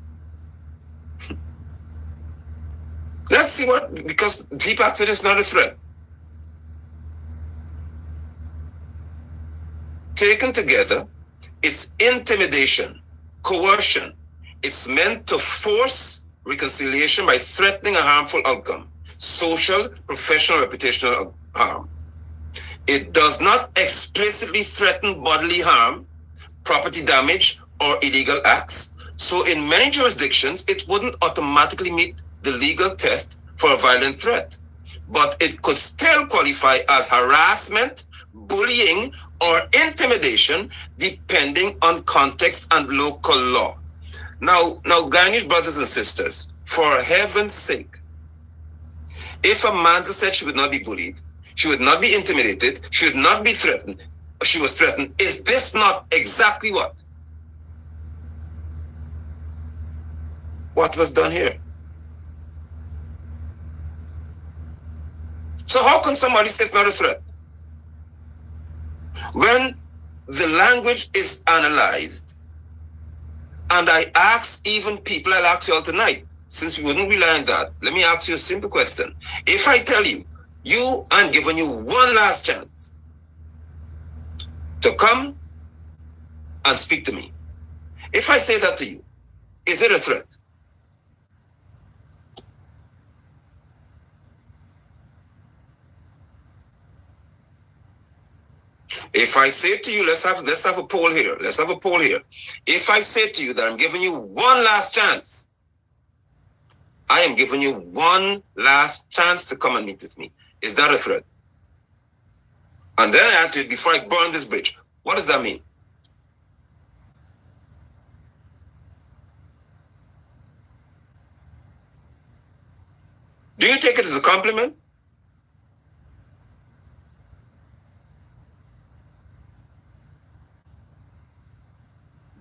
let's see what, because V-PAC said it's not a threat. Taken together, it's intimidation, coercion. It's meant to force reconciliation by threatening a harmful outcome, social, professional, reputational harm. It does not explicitly threaten bodily harm, property damage, or illegal acts. So in many jurisdictions, it wouldn't automatically meet the legal test for a violent threat, but it could still qualify as harassment, bullying, or intimidation, depending on context and local law. Now, Ghanaian brothers and sisters, for heaven's sake, if Amanza said she would not be bullied, she would not be intimidated, she would not be threatened, she was threatened. Is this not exactly what was done here? So how can somebody say it's not a threat? When the language is analyzed, and I ask even people, I'll ask you all tonight, since we wouldn't rely on that, let me ask you a simple question. If I tell you, I'm giving you one last chance to come and speak to me. If I say that to you, is it a threat? If I say to you, let's have a poll here. Let's have a poll here. If I say to you that I'm giving you one last chance, I am giving you one last chance to come and meet with me. Is that a threat? And then I answer it before I burn this bridge. What does that mean? Do you take it as a compliment?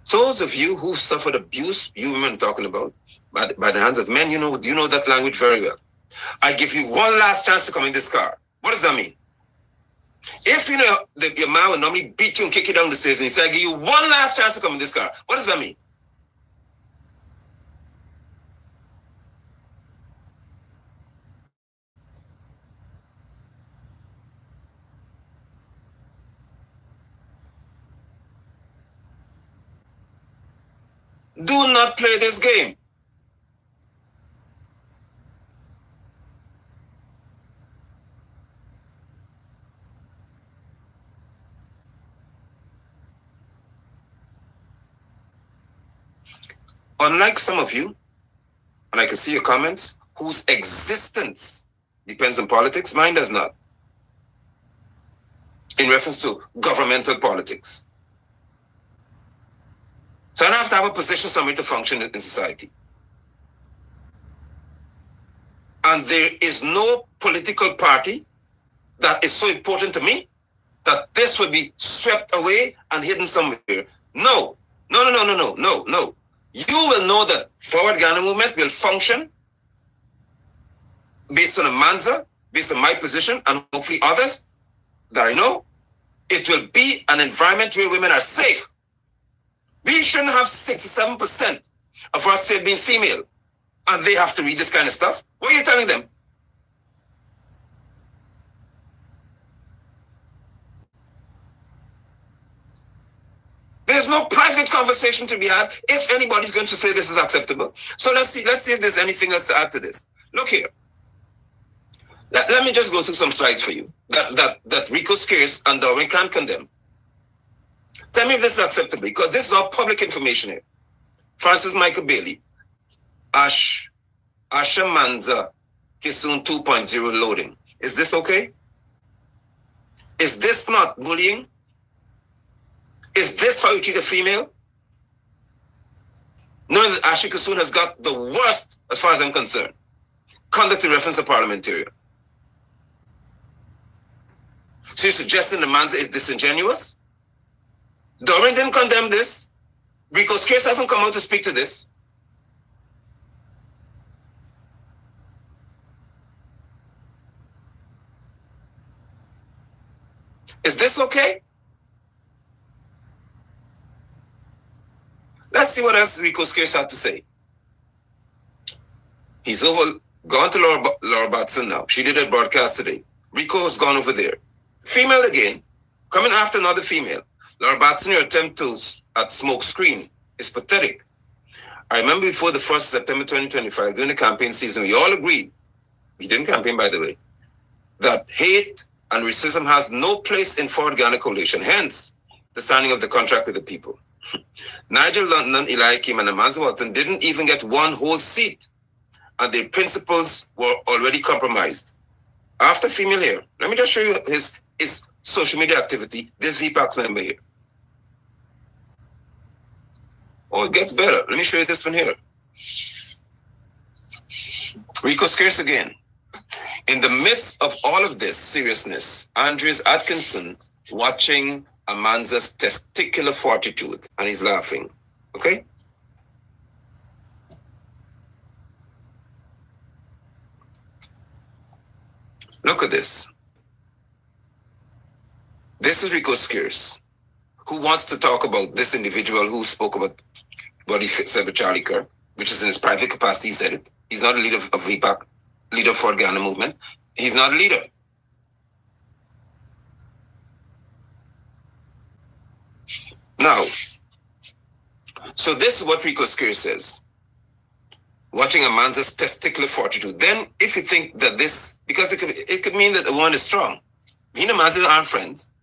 Those of you who've suffered abuse, you women are talking about, by the hands of men, you know that language very well. I give you one last chance to come in this car. What does that mean? If you know that your man will normally beat you and kick you down the stairs, and he said, I give you one last chance to come in this car, what does that mean? Do not play this game. Unlike some of you, and I can see your comments, whose existence depends on politics, mine does not. In reference to governmental politics. So I don't have to have a position somewhere to function in society. And there is no political party that is so important to me that this would be swept away and hidden somewhere. No. You will know that Forward Ghana Movement will function based on a manza, based on my position, and hopefully others that I know. It will be an environment where women are safe. We shouldn't have 67% of our state being female, and they have to read this kind of stuff. What are you telling them? There's no private conversation to be had if anybody's going to say this is acceptable. So let's see if there's anything else to add to this. Look here. Let me just go through some slides for you that Rico Scarce and Darwin can't condemn. Tell me if this is acceptable, because this is all public information here. Francis Michael Bailey, Asha Manza, Kisun 2.0 loading. Is this okay? Is this not bullying? Is this how you treat a female? Knowing that Asha Kisun has got the worst, as far as I'm concerned, conduct in reference to parliamentarian. So you're suggesting the Manza is disingenuous? Doreen didn't condemn this. Rico Scarce hasn't come out to speak to this. Is this okay? Let's see what else Rico Scarce had to say. He's gone to Laura Batson now. She did a broadcast today. Rico has gone over there. Female again, coming after another female. Laura Batson, your attempt at smoke screen is pathetic. I remember before the 1st of September 2025, during the campaign season, we all agreed, we didn't campaign by the way, that hate and racism has no place in Forward Ghana Coalition, hence the signing of the contract with the people. Nigel London, Eli Kim, and Amanza Walton didn't even get one whole seat, and their principles were already compromised. After female here, let me just show you his social media activity, this V-PAC member here. Oh, it gets better. Let me show you this one here. Rico Scarce again. In the midst of all of this seriousness, Andres Atkinson watching man's testicular fortitude. And he's laughing. Okay? Look at this. This is Rico Scarce, who wants to talk about this individual who spoke about what he said with Charlie Kirk, which is in his private capacity. He said it. He's not a leader of V-PAC, leader for Ghana movement. He's not a leader. Now, so this is what Rico Scarce says. Watching a man's testicular fortitude. Then, if you think that this, because it could mean that the one is strong. Me and Amanza aren't friends.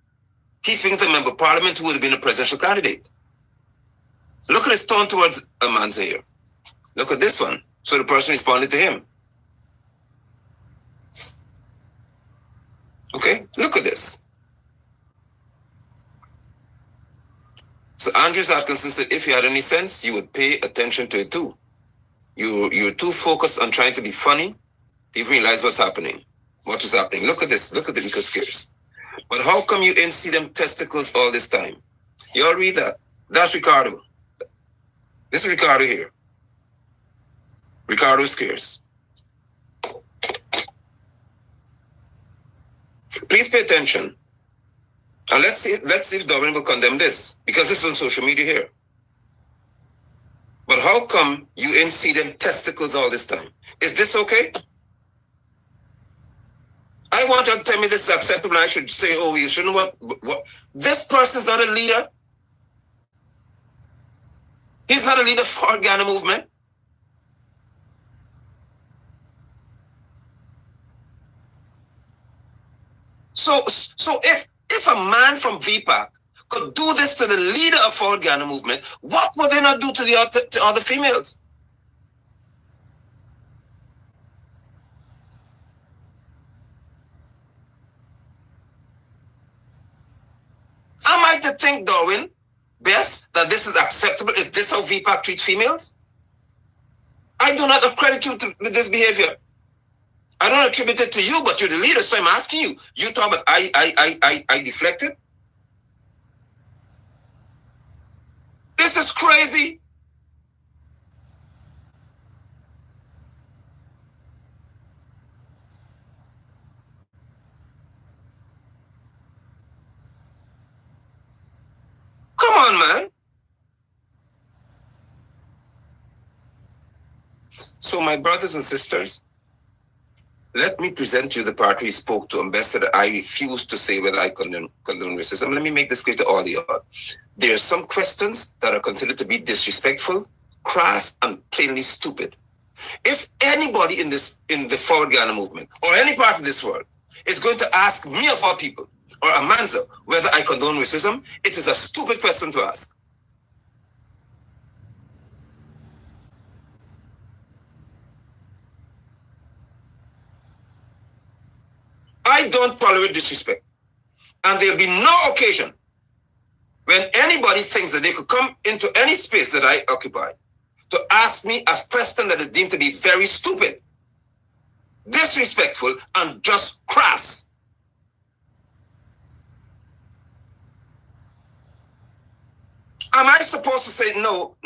He's speaking to a member of parliament who would have been a presidential candidate. Look at his tone towards Amanza here. Look at this one. So the person responded to him. Okay, look at this. So Andrews Atkinson said, if you had any sense, you would pay attention to it too. You're too focused on trying to be funny to even realize what's happening. What was happening? Look at this. Look at the Rico Scarce. But how come you didn't see them testicles all this time? You all read that. That's Ricardo. This is Ricardo here. Ricardo Scarce. Please pay attention. And let's see if Darwin will condemn this, because this is on social media here. But how come you didn't see them testicles all this time? Is this okay? I want you to tell me this is acceptable. I should say, oh, you shouldn't what? This person's not a leader. He's not a leader for Ghana movement. So if a man from V-PAC could do this to the leader of our Ghana movement, what would they not do to the other females? Am I to think, Darwin, Bess, that this is acceptable? Is this how V-PAC treats females? I do not accredit you to this behavior. I don't attribute it to you, but you're the leader, so I'm asking you. You talk about I deflected? This is crazy. Come on, man. So my brothers and sisters, let me present you the part we spoke to Ambassador. I refuse to say whether I condone racism. Let me make this clear to all the other. There are some questions that are considered to be disrespectful, crass, and plainly stupid. If anybody in the Forward Ghana movement or any part of this world is going to ask me of all people or Amanza whether I condone racism, it is a stupid question to ask. I don't tolerate disrespect. And there'll be no occasion when anybody thinks that they could come into any space that I occupy to ask me a question that is deemed to be very stupid, disrespectful, and just crass. Am I supposed to say no,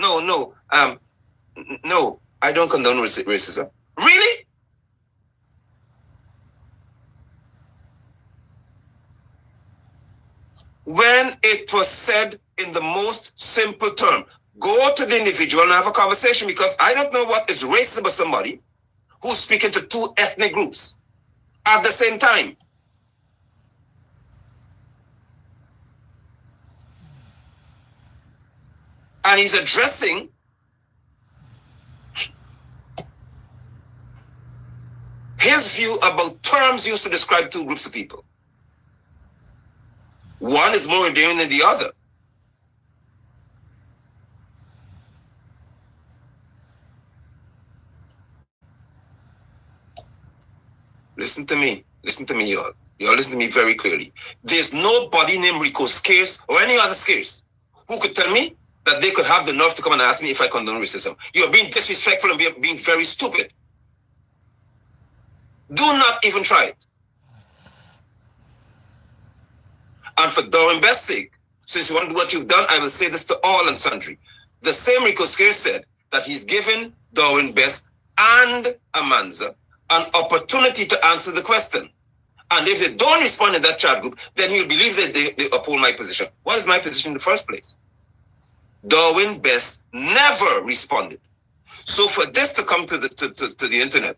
I don't condone racism? Really? When it was said in the most simple term, go to the individual and have a conversation, because I don't know what is racism about somebody who's speaking to two ethnic groups at the same time. And he's addressing his view about terms used to describe two groups of people. One is more endearing than the other. Listen to me, y'all. Y'all listen to me very clearly. There's nobody named Rico Scarce or any other Scarce who could tell me that they could have the nerve to come and ask me if I condone racism. You're being disrespectful and being very stupid. Do not even try it. And for Darwin Bess' sake, since you want to do what you've done, I will say this to all and sundry. The same Rico Scarce said that he's given Darwin, Bess, and Amanza an opportunity to answer the question. And if they don't respond in that chat group, then he'll believe that they uphold my position. What is my position in the first place? Darwin, Bess never responded. So for this to come to the internet,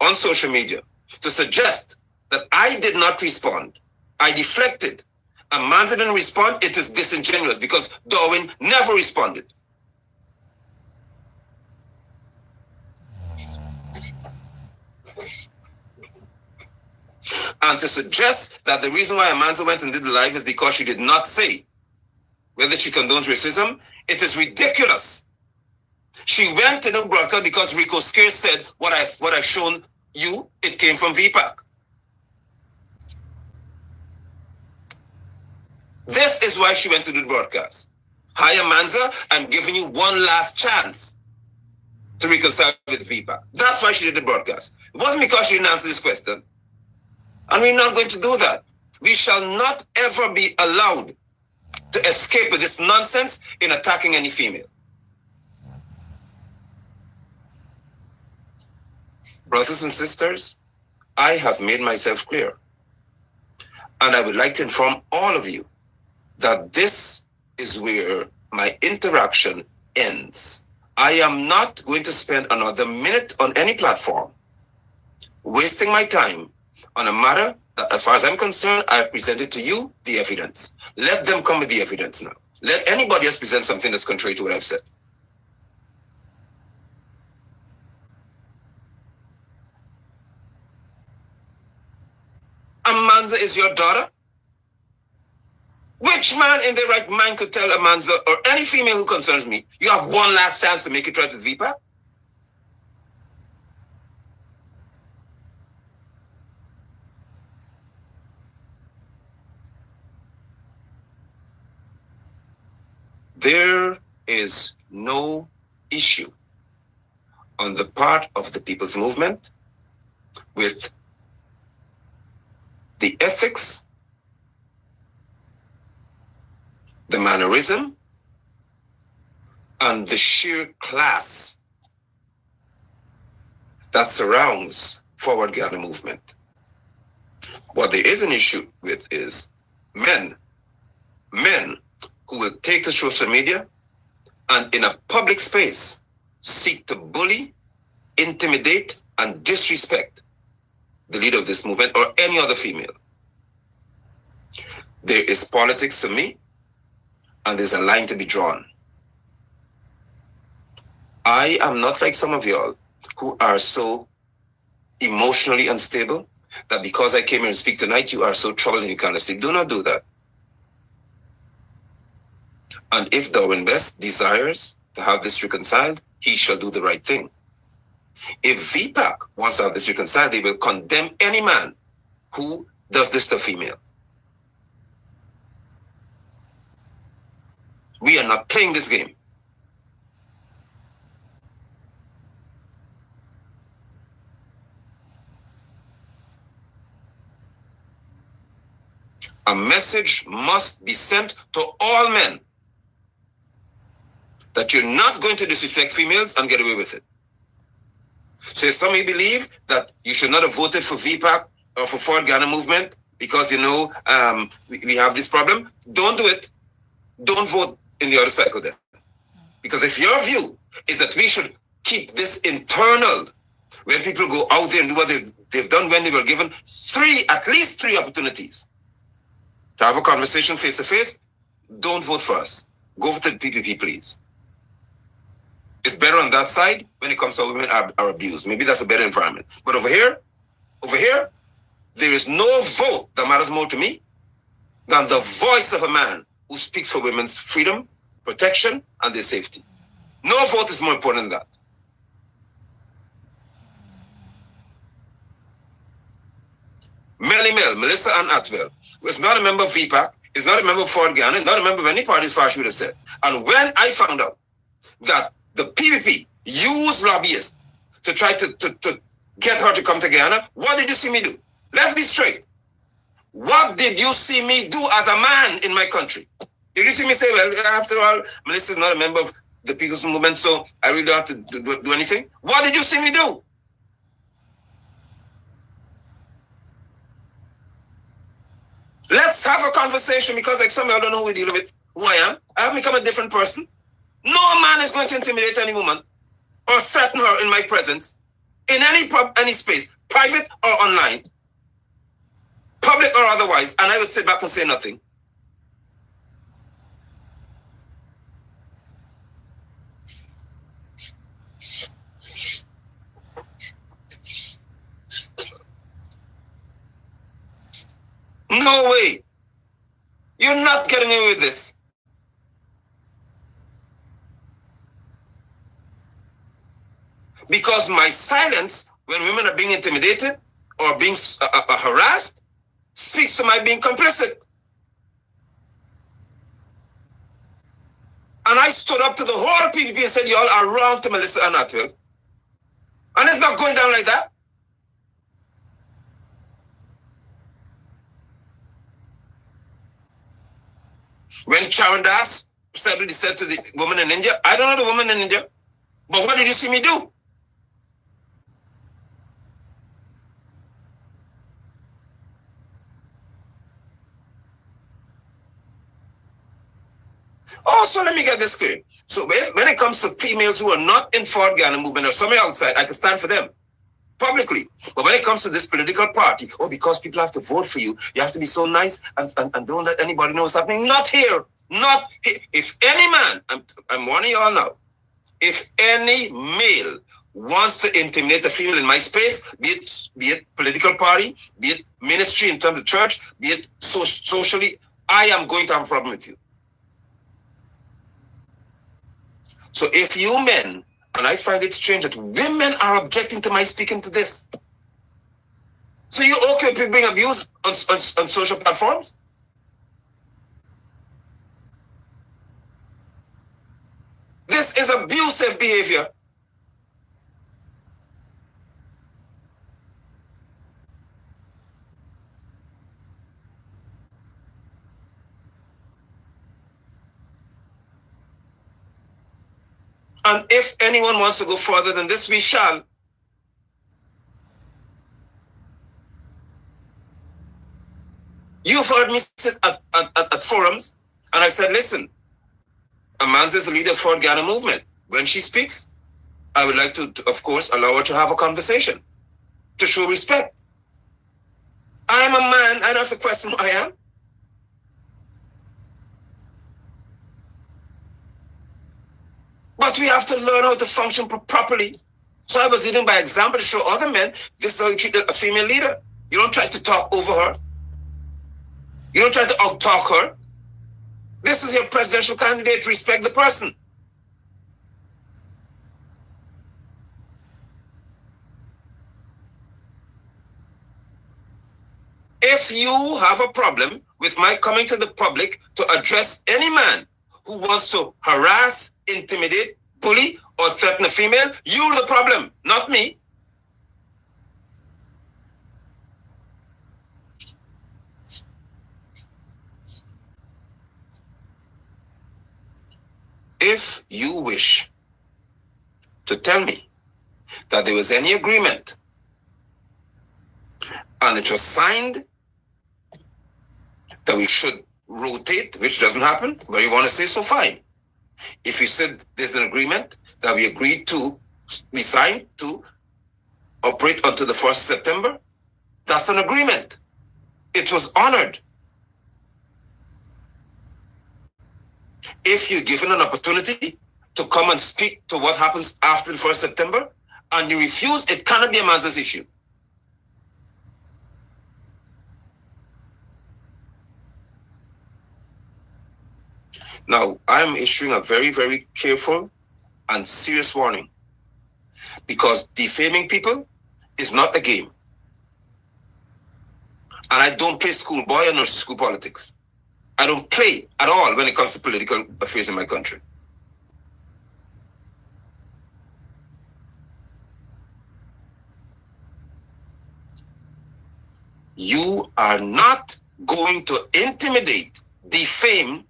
on social media, to suggest that I did not respond, I deflected, and Manza didn't respond, it is disingenuous because Darwin never responded. And to suggest that the reason why Amanza went and did the live is because she did not say whether she condones racism, it is ridiculous. She went to the broadcast because Rico Scarce said what I've shown you, it came from V-PAC. This is why she went to the broadcast. Hi, Amanza, I'm giving you one last chance to reconcile with V-PAC. That's why she did the broadcast. It wasn't because she didn't answer this question. And we're not going to do that. We shall not ever be allowed to escape with this nonsense in attacking any female. Brothers and sisters, I have made myself clear. And I would like to inform all of you that this is where my interaction ends. I am not going to spend another minute on any platform wasting my time on a matter that, as far as I'm concerned, I have presented to you the evidence. Let them come with the evidence now. Let anybody else present something that's contrary to what I've said. Amanza is your daughter? Which man in their right mind could tell Amanza or any female who concerns me, you have one last chance to make it right with V-PAC? There is no issue on the part of the people's movement with the ethics, the mannerism, and the sheer class that surrounds Forward Ghana movement. What there is an issue with is men who will take to social media and in a public space seek to bully, intimidate, and disrespect the leader of this movement or any other female. There is politics to me, and there's a line to be drawn. I am not like some of y'all who are so emotionally unstable that because I came here to speak tonight, you are so troubled and you can't sleep. Do not do that. And if Darwin Bess desires to have this reconciled, he shall do the right thing. If V-PAC wants to have this reconciled, they will condemn any man who does this to a female. We are not playing this game. A message must be sent to all men that you're not going to disrespect females and get away with it. So if some may believe that you should not have voted for V-PAC or for Forward Ghana movement because, we have this problem, don't do it. Don't vote in the other cycle then. Because if your view is that we should keep this internal, when people go out there and do what they've done when they were given at least three opportunities to have a conversation face to face, don't vote for us. Go for the PPP, please. It's better on that side when it comes to women are abused. Maybe that's a better environment. But over here, there is no vote that matters more to me than the voice of a man who speaks for women's freedom, protection, and their safety. No vote is more important than that. Melissa Ann Atwell, who is not a member of V-PAC, is not a member of Forward Ghana, is not a member of any party as far as she would have said. And when I found out that the PPP used lobbyists to try to get her to come to Ghana, what did you see me do? Let's be straight. What did you see me do as a man in my country? You see me say, well, after all, Melissa is not a member of the People's Movement, so I really don't have to do anything. What did you see me do? Let's have a conversation, because like some of y'all don't know who we're dealing with, who I am. I have become a different person. No man is going to intimidate any woman or threaten her in my presence in any space, private or online, public or otherwise, and I would sit back and say nothing. No way. You're not getting away with this. Because my silence when women are being intimidated or being harassed speaks to my being complicit. And I stood up to the whole PPP and said, y'all are wrong to Melissa and Atwell. And it's not going down like that. When Sharon Das said to the woman in India, I don't know the woman in India, but what did you see me do? Also, let me get this clear. So when it comes to females who are not in Ford Ghana movement or somewhere outside, I can stand for them publicly. But when it comes to this political party, because people have to vote for you, you have to be so nice and don't let anybody know what's happening. Not here. Not here. If any man, I'm warning you all now, if any male wants to intimidate a female in my space, be it political party, be it ministry in terms of church, be it socially, I am going to have a problem with you. So if you men, and I find it strange that women are objecting to my speaking to this. So you okay with people being abused on social platforms? This is abusive behavior. And if anyone wants to go further than this, we shall. You've heard me sit at forums, and I've said, listen, Amanza is the leader of Ford Ghana movement. When she speaks, I would like to, of course, allow her to have a conversation, to show respect. I am a man, I don't have to question who I am. But we have to learn how to function properly. So I was leading by example to show other men this is how you treat a female leader. You don't try to talk over her. You don't try to out-talk her. This is your presidential candidate. Respect the person. If you have a problem with my coming to the public to address any man who wants to harass, intimidate, bully, or threaten a female, you're the problem, not me. If you wish to tell me that there was any agreement and it was signed that we should rotate, which doesn't happen, but you want to say so, fine. If you said there's an agreement that we agreed to, we signed to operate until the 1st of September, that's an agreement. It was honored. If you're given an opportunity to come and speak to what happens after the 1st of September, and you refuse, it cannot be a man's issue. Now, I'm issuing a very, very careful and serious warning, because defaming people is not a game. And I don't play schoolboy or school politics. I don't play at all when it comes to political affairs in my country. You are not going to intimidate, defame,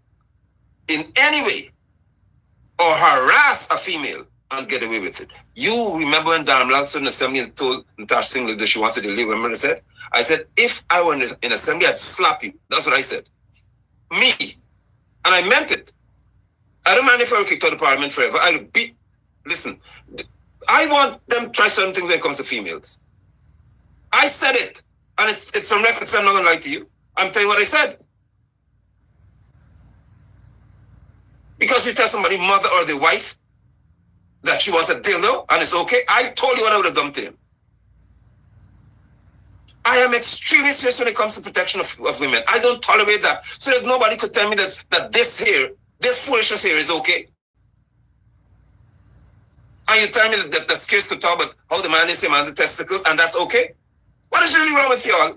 in any way or harass a female and get away with it. You remember when Dan Lanson in assembly told Natasha Singh that she wanted to leave? Remember I said, if I were in assembly, I'd slap you. That's what I said. Me. And I meant it. I don't mind if I were kicked out of parliament forever. I'll beat. Listen, I want them to try certain things when it comes to females. I said it. And it's on record, so I'm not going to lie to you. I'm telling you what I said. Because you tell somebody, mother or the wife, that she wants a dildo and it's okay, I told you what I would have done to him. I am extremely serious when it comes to protection of women. I don't tolerate that. So there's nobody could tell me that this foolishness here is okay. And you tell me that Scarce could talk about how the man is him and the testicles and that's okay? What is really wrong with y'all?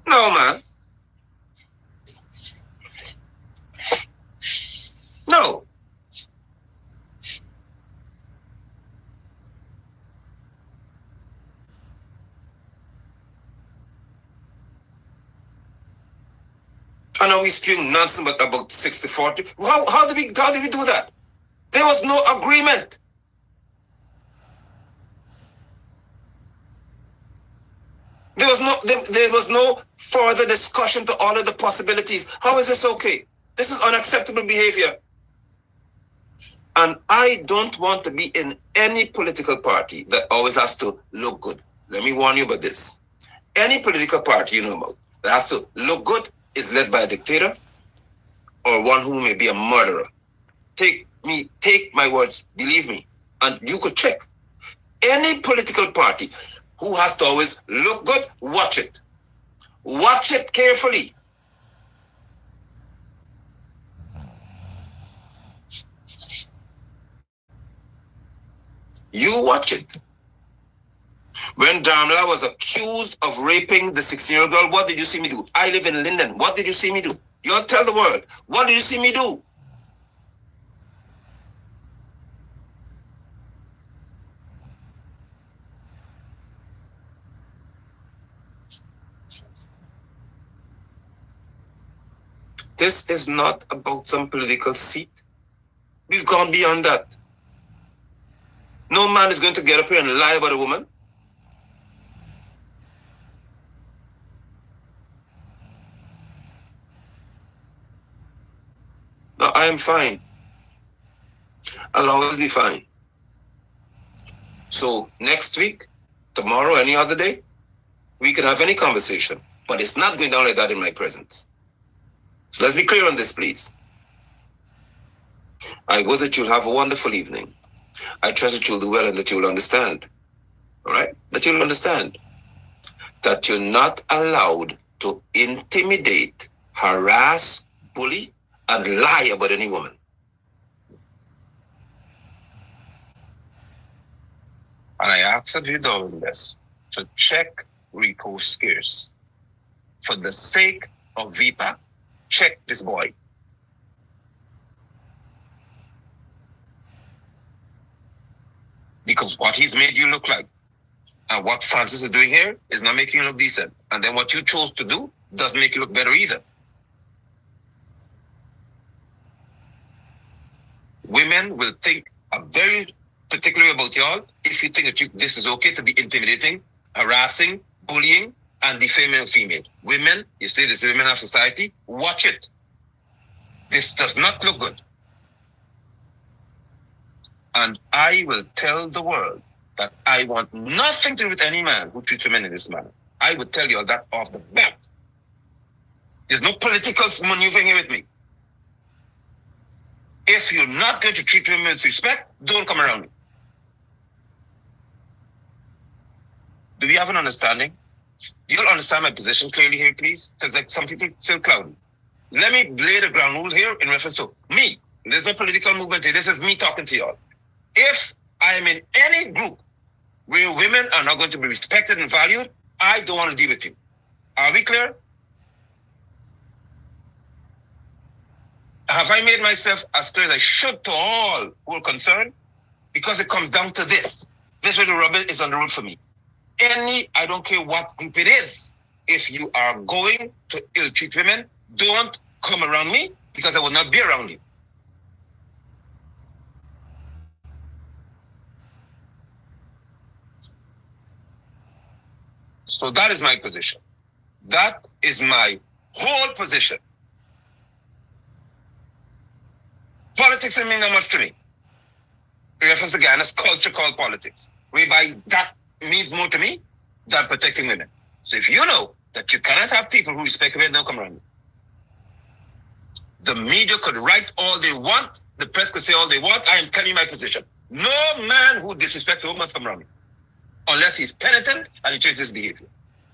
No, man. No. And now we spewing nonsense about 60-40. How did we do that? There was no agreement. There was no further discussion to all of the possibilities. How is this okay? This is unacceptable behavior. And I don't want to be in any political party that always has to look good. Let me warn you about this. Any political party you know about that has to look good is led by a dictator or one who may be a murderer. Take my words, believe me, and you could check. Any political party who has to always look good, watch it. Watch it carefully. You watch it. When Darmla was accused of raping the 16-year-old girl, what did you see me do? I live in Linden. What did you see me do? You all tell the world. What did you see me do? This is not about some political seat. We've gone beyond that. No man is going to get up here and lie about a woman. No, I am fine. I'll always be fine. So next week, tomorrow, any other day, we can have any conversation. But it's not going down like that in my presence. So let's be clear on this, please. I would that you'll have a wonderful evening. I trust that you'll do well and that you'll understand. All right? That you'll understand that you're not allowed to intimidate, harass, bully, and lie about any woman. And I asked you doing this to check Rico Scarce. For the sake of V-PAC, check this boy. Because what he's made you look like and what Francis is doing here is not making you look decent. And then what you chose to do doesn't make you look better either. Women will think very particularly about y'all if you think that this is okay to be intimidating, harassing, bullying, and defaming a female. Women, you say this is women of society, watch it. This does not look good. And I will tell the world that I want nothing to do with any man who treats women in this manner. I would tell you all that off the bat. There's no political maneuvering here with me. If you're not going to treat women with respect, don't come around me. Do we have an understanding? Do you all understand my position clearly here, please? Because like some people still cloudy. Let me lay the ground rule here in reference to me. There's no political movement here. This is me talking to y'all. If I am in any group where women are not going to be respected and valued, I don't want to deal with you. Are we clear? Have I made myself as clear as I should to all who are concerned? Because it comes down to this. This way the rubber is on the road for me. I don't care what group it is. if you are going to ill-treat women, don't come around me because I will not be around you. So that is my position. That is my whole position. Politics doesn't mean that much to me. Reference again as culture called politics, whereby that means more to me than protecting women. So if you know that you cannot have people who respect women, don't come around me. The media could write all they want, the press could say all they want. I am telling you my position. No man who disrespects a woman must come around me, unless he's penitent and he changes his behavior.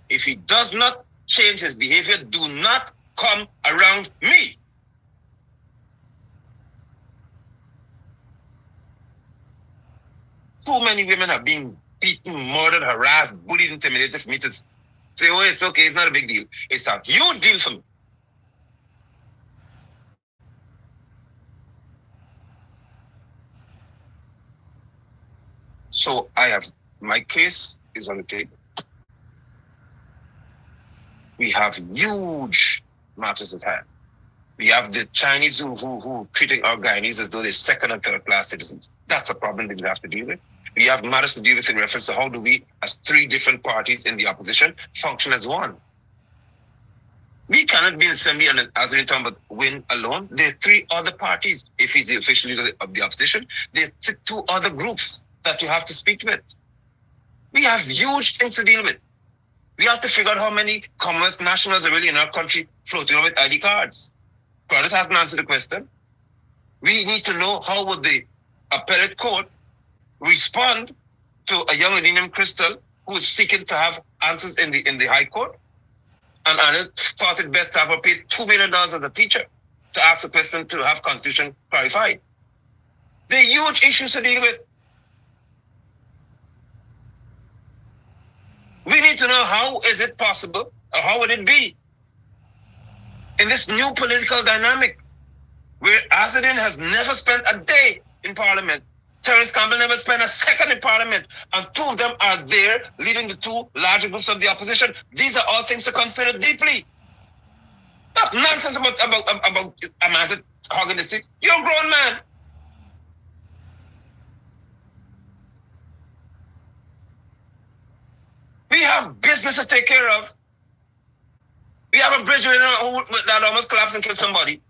If he does not change his behavior, do not come around me. Too many women are being beaten, murdered, harassed, bullied, intimidated for me to say, oh, it's okay, it's not a big deal. It's a huge deal for me. So my case is on the table. We have huge matters at hand. We have the Chinese who treating our Guyanese as though they're second and third class citizens. That's a problem that we have to deal with. We have matters to deal with in reference to how do we, as three different parties in the opposition, function as one. We cannot be in assembly and as we talk about win alone. There are three other parties. If he's the official leader of the opposition, there are two other groups that you have to speak with. We have huge things to deal with. We have to figure out how many Commonwealth nationals are really in our country floating around with ID cards. Product hasn't answered the question. We need to know how would the appellate court respond to a young lady named Crystal who is seeking to have answers in the High Court. And Anna thought it best to have her pay $2 million as a teacher to ask the question to have Constitution clarified. There are huge issues to deal with. We need to know how is it possible, or how would it be in this new political dynamic where Azadin has never spent a day in Parliament. Terence Campbell never spent a second in Parliament, and two of them are there leading the two larger groups of the opposition. These are all things to consider deeply. Not nonsense about a man hogging the seat. You're a grown man. We have business to take care of. We have a bridge that almost collapsed and killed somebody.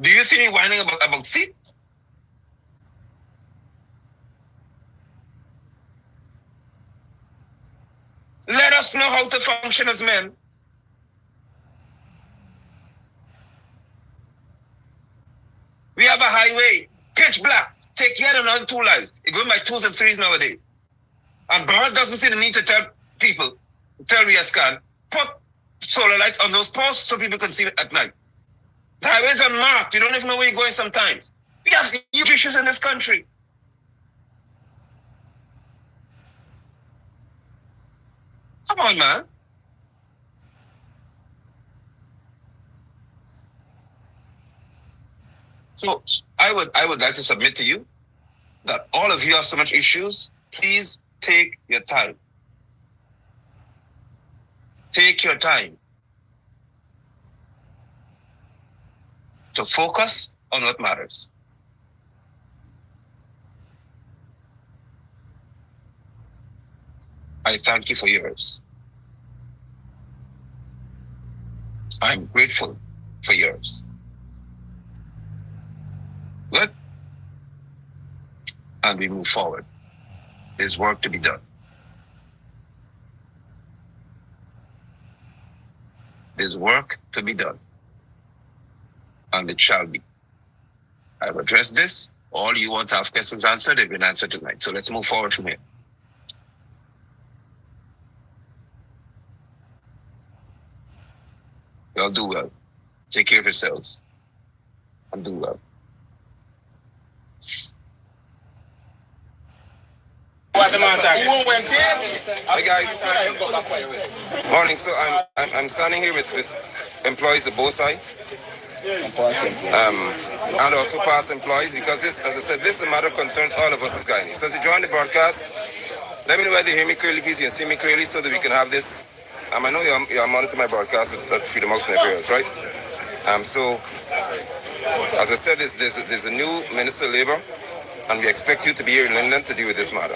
Do you see me whining about seat? Let us know how to function as men. We have a highway, pitch black, take yet another 2 lives. It's going by 2s and 3s nowadays. And Barrett doesn't see the need to tell people, tell Riascan, put solar lights on those posts so people can see it at night. The highways are marked. You don't even know where you're going sometimes. We have huge issues in this country. Come on, man. So I would like to submit to you that all of you have so much issues. Please take your time. Take your time to focus on what matters. I thank you for yours. I'm grateful for yours. Good? And we move forward. There's work to be done. There's work to be done. And it shall be. I've addressed this. All you want to have questions answered, they've been answered tonight. So let's move forward from here. Y'all do well. Take care of yourselves. And do well. Hi guys. Morning. So I'm standing here with employees of both sides. And also past employees, because this, as I said, this is a matter that concerns all of us as Guyanese. So as you join the broadcast, Let me know whether you hear me clearly, please. You can see me clearly so that we can have this. I know you're monitoring my broadcast at Freedom House in Appearance, right? So, as I said, there's a new Minister of Labor, and we expect you to be here in London to deal with this matter.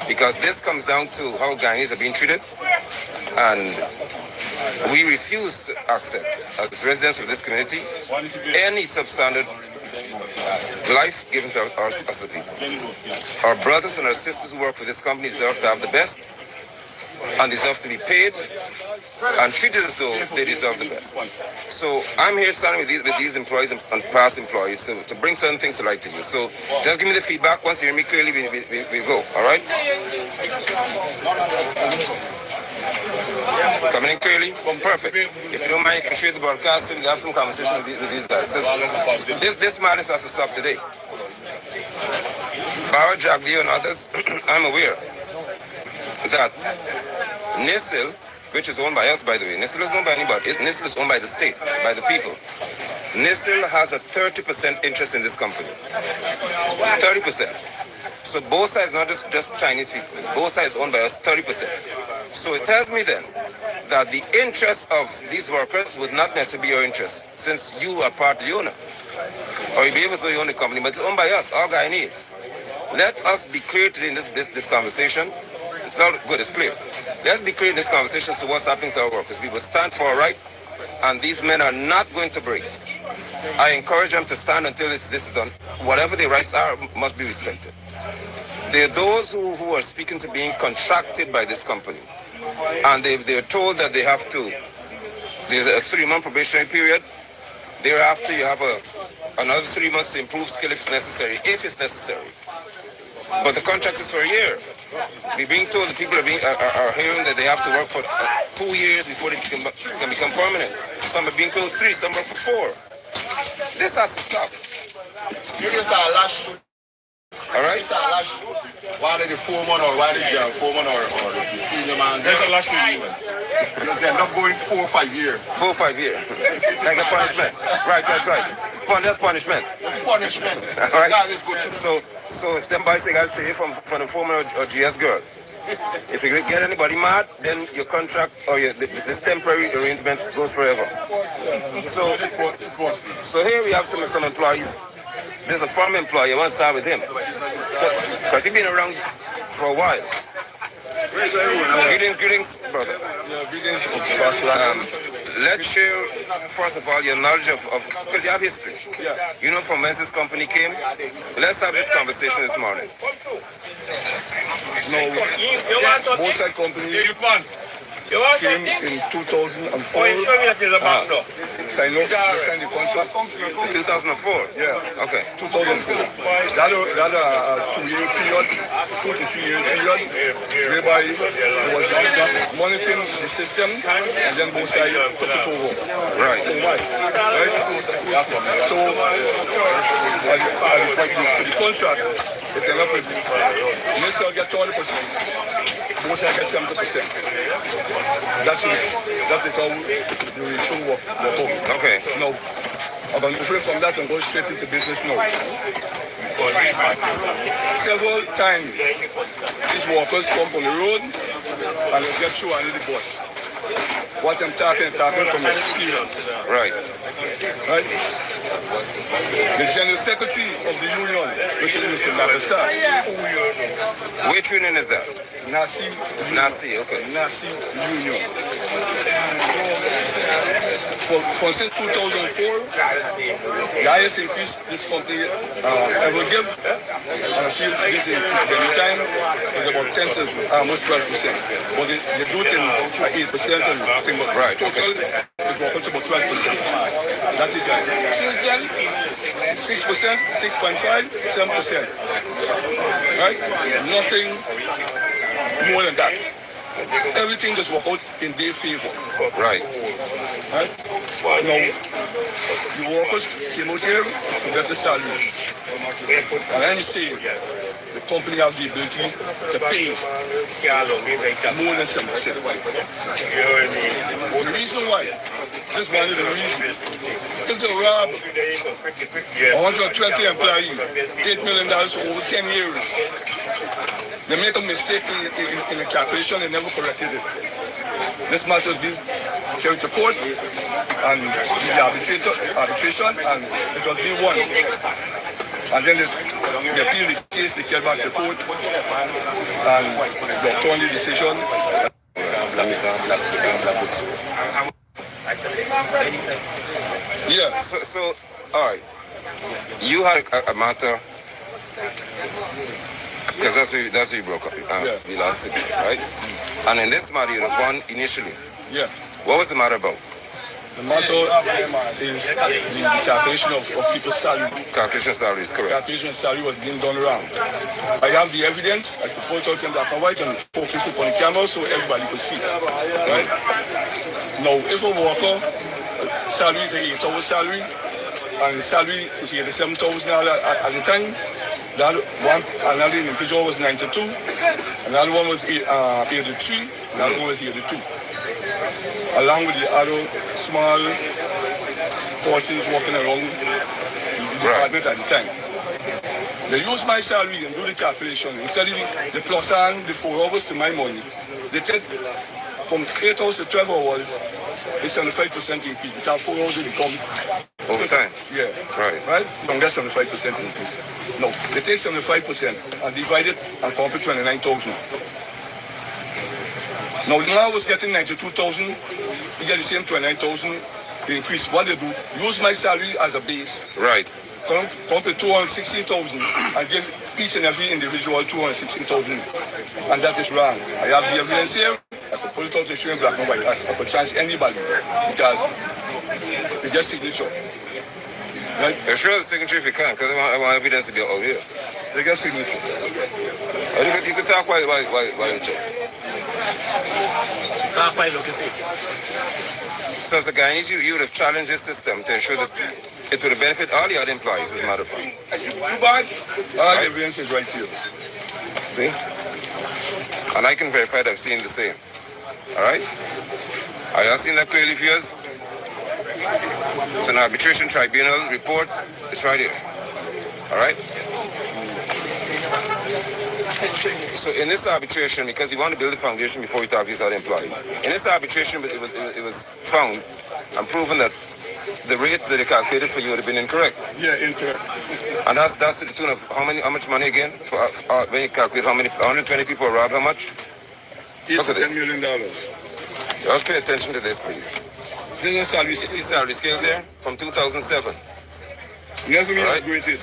Because this comes down to how Guyanese are being treated, and we refuse to accept, as residents of this community, any substandard life given to us as a people. Our brothers and our sisters who work for this company deserve to have the best and deserve to be paid and treated as though they deserve the best. So I'm here standing with these employees and past employees to bring certain things to light to you. So just give me the feedback. Once you hear me clearly, we go. All right? Coming in clearly? Perfect. If you don't mind, you can share the broadcast and have some conversation with these guys. This madness has to stop today. Barra, Jagdio, and others, I'm aware that NISIL, which is owned by us, by the way, NISIL is owned by anybody. NISIL is owned by the state, by the people. NISIL has a 30% interest in this company. 30%. So both sides, not just Chinese people, both sides owned by us 30%. So it tells me then that the interest of these workers would not necessarily be your interest, since you are part of the owner. Or you behave as though you own the company, but it's owned by us, all Guyanese. Let us be clear today in this conversation. It's not good, it's clear. Let's be clear in this conversation to what's happening to our workers. We will stand for our right, and these men are not going to break. I encourage them to stand until this is done. Whatever their rights are must be respected. There are those who are speaking to being contracted by this company, and they're told that they have to, there's a 3-month probationary period. Thereafter, you have another 3 months to improve skill if necessary, But the contract is for a year. We're being told that people are hearing that they have to work for 2 years before they can become permanent. Some are being told 3, some work for 4. This has to stop. All right? Why did the foreman or why did the foreman or the senior man? There's a last review. They end up going 4 or 5 years. 4 or 5 years. Like a punishment. Right. That's punishment. Punishment. All right? That is good. So it's them by saying I stay from the foreman or GS girl. If you get anybody mad, then your contract or this temporary arrangement goes forever. So here we have some employees. There's a former employee. I want to start with him because he's been around for a while. Greetings, brother. Greetings. Let's share, first of all, your knowledge of because you have history. You know from whence this company came. Let's have this conversation this morning. No, both side company came in 2004. Signed the contract. 2004? Yeah. Okay. 2004. That had a 2-year period, 2 to 3 year period, whereby it was monitoring the system, and then both sides took it over. Right. So, for the contract, it ended up with Mr. get 20%, both sides get 70%. That is how the ratio work out. Okay. Now, I'm going to pray from that and go straight into business now. Several times, these workers come on the road and they get through under the bus. What I'm talking from experience. Right. The General Secretary of the Union, which is Mr. Bess. Which union is that? Nasi, okay. Nasi Union. For since 2004, the highest increase this company ever give, and I feel this increase by the time is about 10 to almost 12%. But they do it in 8% and thing, but right, total it works out to about 12%. That is since then 6%, 6.5, 7%. Right? Nothing more than that. Everything just work out in their favor. Right. Now, the workers came out here to get the salary. And then you say the company have the ability to pay more than 7%. The reason why, this one is the reason, is to rob 120 employees, $8 million for over 10 years. they make a mistake in the calculation and never corrected it. This matter has been carried to court and the arbitration, and it was being won. And then they appealed the case, they came back to court, and they overturned the decision. Yeah. So all right. You had a matter, because that's where you broke up. We lost it, right? And in this matter, you had won initially. Yeah. What was the matter about? The matter is the calculation of people's salary. Calculation of salary is correct. Calculation of salary was being done wrong. I have the evidence. I could point out in black and white and focus it on the camera so everybody could see. Right? Now, if a worker salary is a 8-hour salary and the salary is $87,000 at the time, that one, another individual was 92, another one was 83, another one was 82. Along with the other small persons walking around the department at the time. They use my salary and do the calculation. Instead of the plus and the 4 hours to my money, they take from 8 hours to 12 hours, it's 75% increase. Because 4 hours will become overtime. Yeah. Right? Don't get 75% increase. No. They take 75% and divide it and come up with 29,000. Now, the man was getting 92,000, he get the same 29,000 increase. What they do, use my salary as a base. Right. Come with 216,000 and give each and every individual 216,000. And that is wrong. I have the evidence here. I could pull it out to show in black and white. I could charge anybody because they get signature. Right? Sure the signature if you can, because I want evidence to be out here. They get signature. You can talk while you check. So as a guy, you would have challenged this system to ensure that it would benefit all the other employees, as a matter of fact. All the evidence is right here. See? And I can verify that I've seen the same. Alright? Are you seen that clearly for yours? It's an arbitration tribunal report. It's right here. Alright? So in this arbitration, because you want to build a foundation before you talk to these other employees, in this arbitration it was found and proven that the rates that they calculated for you would have been incorrect. Yeah, incorrect. And that's to the tune of how much money again? For, when you calculate how many, 120 people were robbed, how much? Look at this. $10 million. Y'all pay attention to this, please. This is salary scale. You see salary scales there? From 2007. Never been upgraded.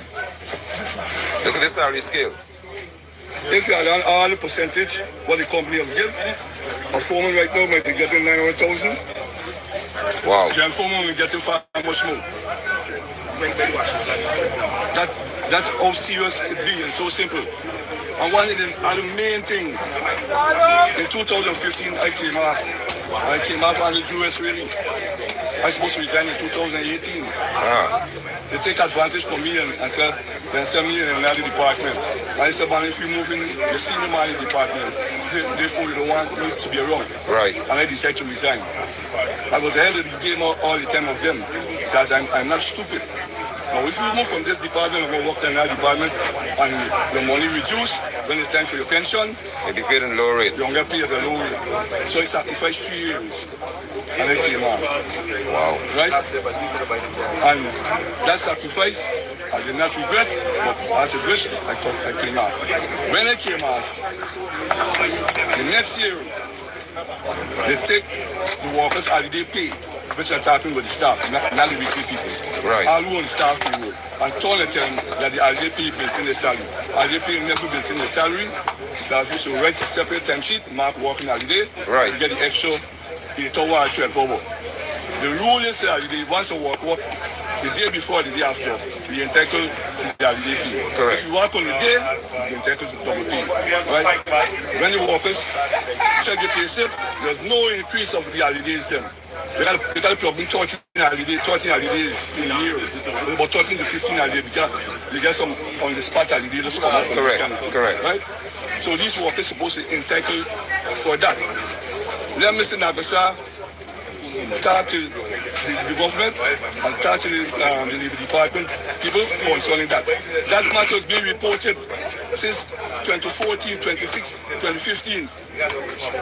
Look at this salary scale. If you add on all the percentage what the company have give, a foreman right now might be getting 900,000. Wow. Jam foreman will be getting far much more. That's how serious it be and so simple. And one of the other main thing, in 2015 I came off on the US really. I supposed to resign in 2018. They take advantage from me and send me in another department. I said, man, if you move in the senior man in the department, therefore you don't want me to be around. Right. And I decided to resign. I was ahead of the game all the time of them because I'm not stupid. Now, if you move from this department and go work in another department and the money reduce, when it's time for your pension, you'll be paid in low rate. You don't get paid at a low rate. So I sacrificed 3 years and I came off. Wow. Right? And that sacrifice, I did not regret, but after this, I came off. When I came off, the next year, they take the workers' holiday pay, which are talking with the staff, not the weekly people. Right. All who on the staff payroll. And told them that the holiday pay built in the salary. Holiday pay never built in the salary. That we should write a separate time sheet, mark working holiday. Right. You get the extra 8 hour and 12 hour. The rule is that once you work the day before, the day after, you're entitled to the holiday pay. Correct. If you work on the day, you're entitled to double pay. Right? When the workers check the pay slip, there's no increase of the holidays then. They got a problem 13 holidays in a year. About 13 to 15 holidays because they get some on the spot holidays just come out. Correct. Right? So these workers supposed to be entitled for that. Let Mr. Nabasa talk to the government and talk to the Labor Department people concerning that. That matter has been reported since 2014, 2015,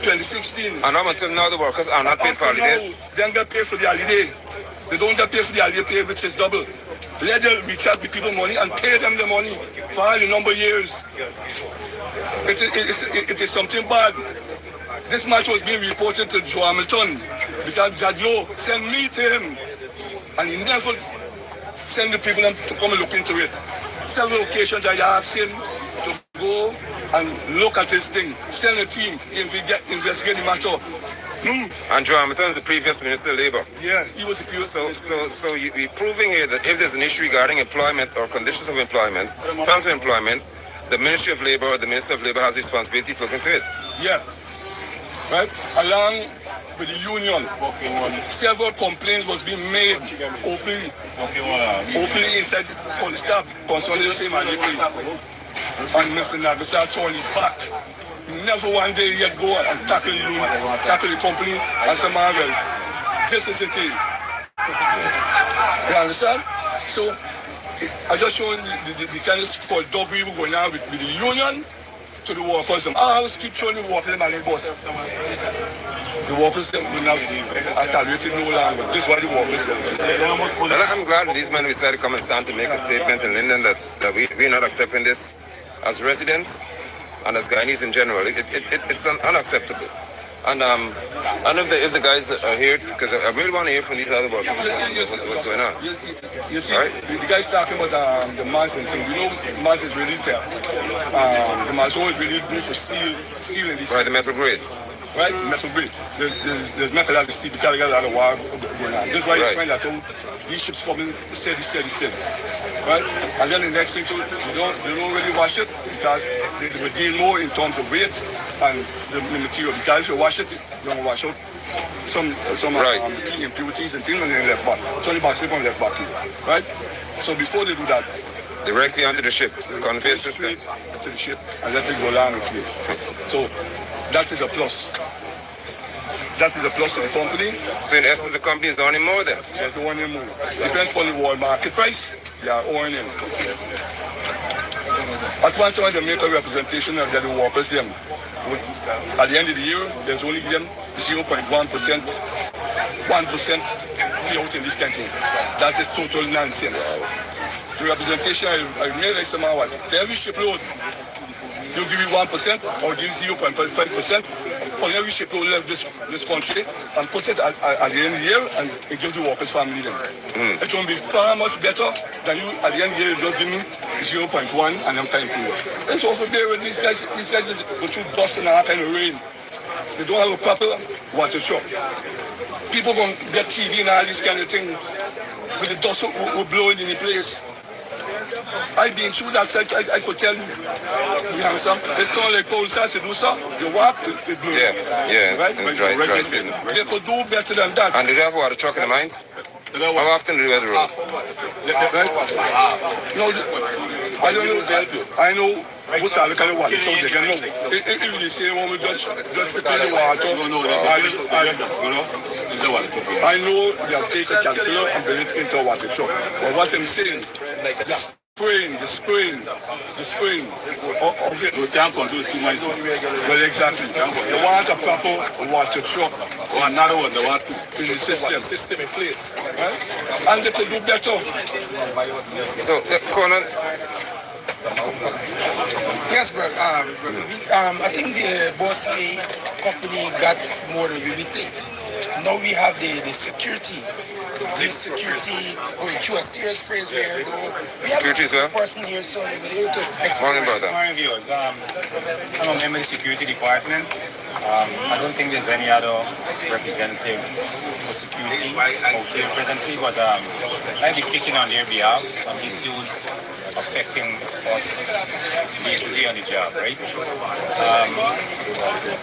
2016. And up until now, the workers are not paid for holidays. They don't get paid for the holiday. They don't get paid for the holiday pay, which is double. Let them retract the people money and pay them the money for all the number of years. It is something bad. This matter was being reported to Joe Hamilton because Jadyo sent me to him and he never sent the people to come and look into it. Several occasions I asked him to go and look at this thing, send a team, investigate the matter. And Joe Hamilton is the previous Minister of Labour. Yeah, he was the previous Minister. So you're proving here that if there's an issue regarding employment or conditions of employment, terms of employment, the Ministry of Labour or the Minister of Labour has the responsibility to look into it. Yeah. Right? Along with the union, several complaints was being made openly inside on the staff concerning the same holiday. And Mr. Nagasa turned his back. Never one day yet go and tackle the union, tackle the company and say, man, well, this is the thing. You understand? So I just showing the kind of skullduggery going on with the union to the workers. I always keep showing the workers and the boss. The workers them will not tolerated no longer. This is why the workers them. Well, I'm glad these men decided to come and stand to make a statement in Linden that we're not accepting this as residents and as Guyanese in general. It's unacceptable. And I don't know if the guys are here, because I really want to hear from these other workers what's going on. You see, right? the guy's talking about the Mazin thing. You know, Mazin is really there. The Mazin is really good for steel in this. Right, the metal grade. Right, metal grade. There's metal out of steel because they got a lot of war going on. That's why you find that these ships coming steady. Right? And then the next thing too, they don't really wash it because they will gain more in terms of weight and the material. Because if you wash it, you don't wash out some impurities and things on the left back. It's only about slip on the left back here. Right? So before they do that, directly onto the ship, conveyor system. To the ship and let it go down and clear. So that is a plus. That is a plus to the company. So in essence, the company is earning more then? Yes, they're earning more. Depends on the world market price. They are earning. At one time, they make a representation of the workers. Them. At the end of the year, there's only them 0.1% payout in this country. That is total nonsense. The representation I made like some what? To every shipload, you give you 1% or give 0.5% for every shipload left this country and put it at the end of the year and give the workers family them. It will be far much better than you at the end of the year you just give me 0.1 and I'm time to work. And so for there with these guys go through dust and all kind of rain. They don't have a proper water truck. People gonna get TB and all these kind of things with the dust will blowing in the place. I've been through that, I could tell you. You understand? It's not like Paul says to do so. You walk, it blows. Yeah, right? Dry season. They could do better than that. And do they have water truck in the mines? How often do they wear the road? Right? No, I don't know. I know what's the kind of water, so they can know. If you say when we just fit in the water, I know they have taken a caterpillar and bring it into a water truck. But what I'm saying, the spring of it. We can't control too much. Well, exactly. They want a proper water truck. Or another one, they want to in the system in place. Right? And they could do better. So, Conan. Yes, bro. I think the Boss A company got more than we think. Now we have the security. This security going through a serious phase where Security as well? person here, so they were able to Morning, brother. Morning, viewers. I'm a member of the security department. I don't think there's any other representative for security out there presently, but I'll be speaking on their behalf on issues affecting us day to day on the job, right?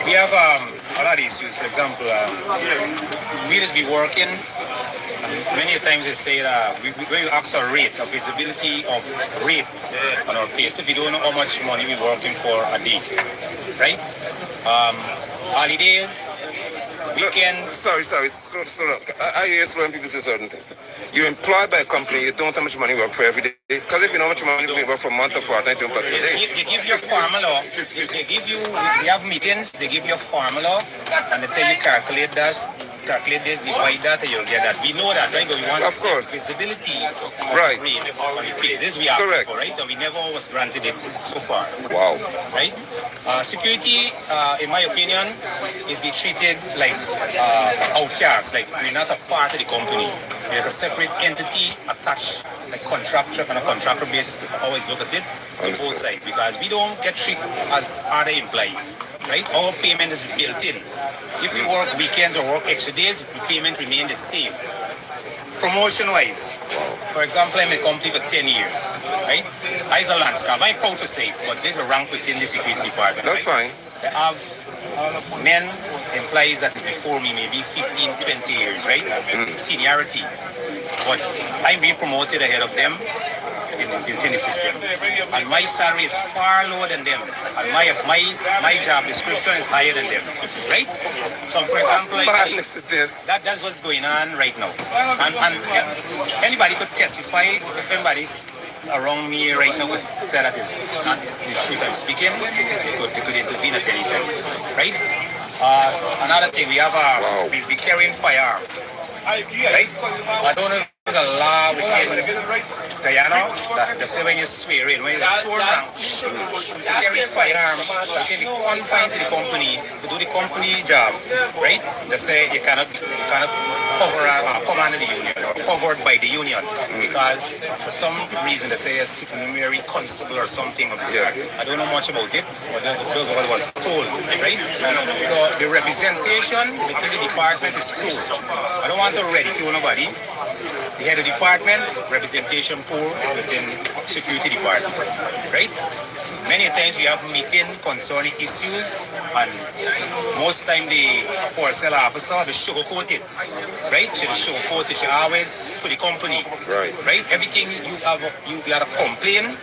We have a lot of issues. For example, we just be working. Many times they say that when you ask a rate, a visibility of rate on our place, if you don't know how much money we're working for a day, right? Holidays, Weekends. Sorry. So I hear slow people say certain things. You're employed by a company, you don't know how much money you work for every day. Because if you know how much money you work for a month or fortnight, you don't work per day. They give you a formula. They give you, we have meetings, they give you a formula, and they tell you calculate this, divide that, and you'll get that. We know that, right? But we want Of course. visibility Right. on the pay. This we asked Correct. for, right? And we never was granted it so far. Wow. Right? Security, in my opinion, is be treated like outcasts, like we're not a part of the company. We're like a separate entity attached, like contractor on a contractor basis. To always look at it on both sides, because we don't get treated as other employees, right? Our payment is built in. If we work weekends or work extra days, the payment remains the same. Promotion-wise, for example, I'm in the company for 10 years, right? I was a landscape. I'm proud to say, but there's a rank within the security department. That's right? fine. They have men, employees that is before me, maybe 15, 20 years, right? Seniority. But I'm being promoted ahead of them within the system. And my salary is far lower than them. And my job description is higher than them, right? So, for example, that's what's going on right now. And anybody could testify if anybody's around me right now could say that is not the truth I'm speaking. They could intervene at any time, right? Another thing, we have we carrying firearm, right? I don't know if there's a law within Guyana that they say when you swear in, when you're sworn down to carry firearm within the confines of the company, to do the company job, right? They say you cannot cover come under the union or covered by the union because for some reason they say a supernumerary constable or something of this sort. I don't know much about it, but those are what was told, right? So the representation within the department is poor. I don't want to ridicule nobody. The head of department, representation poor within security department, right? Many times we have meeting concerning issues, and most time the parcel officer, the sugarcoat it, right? She sugarcoat it, she always for the company, right? Everything you have a complaint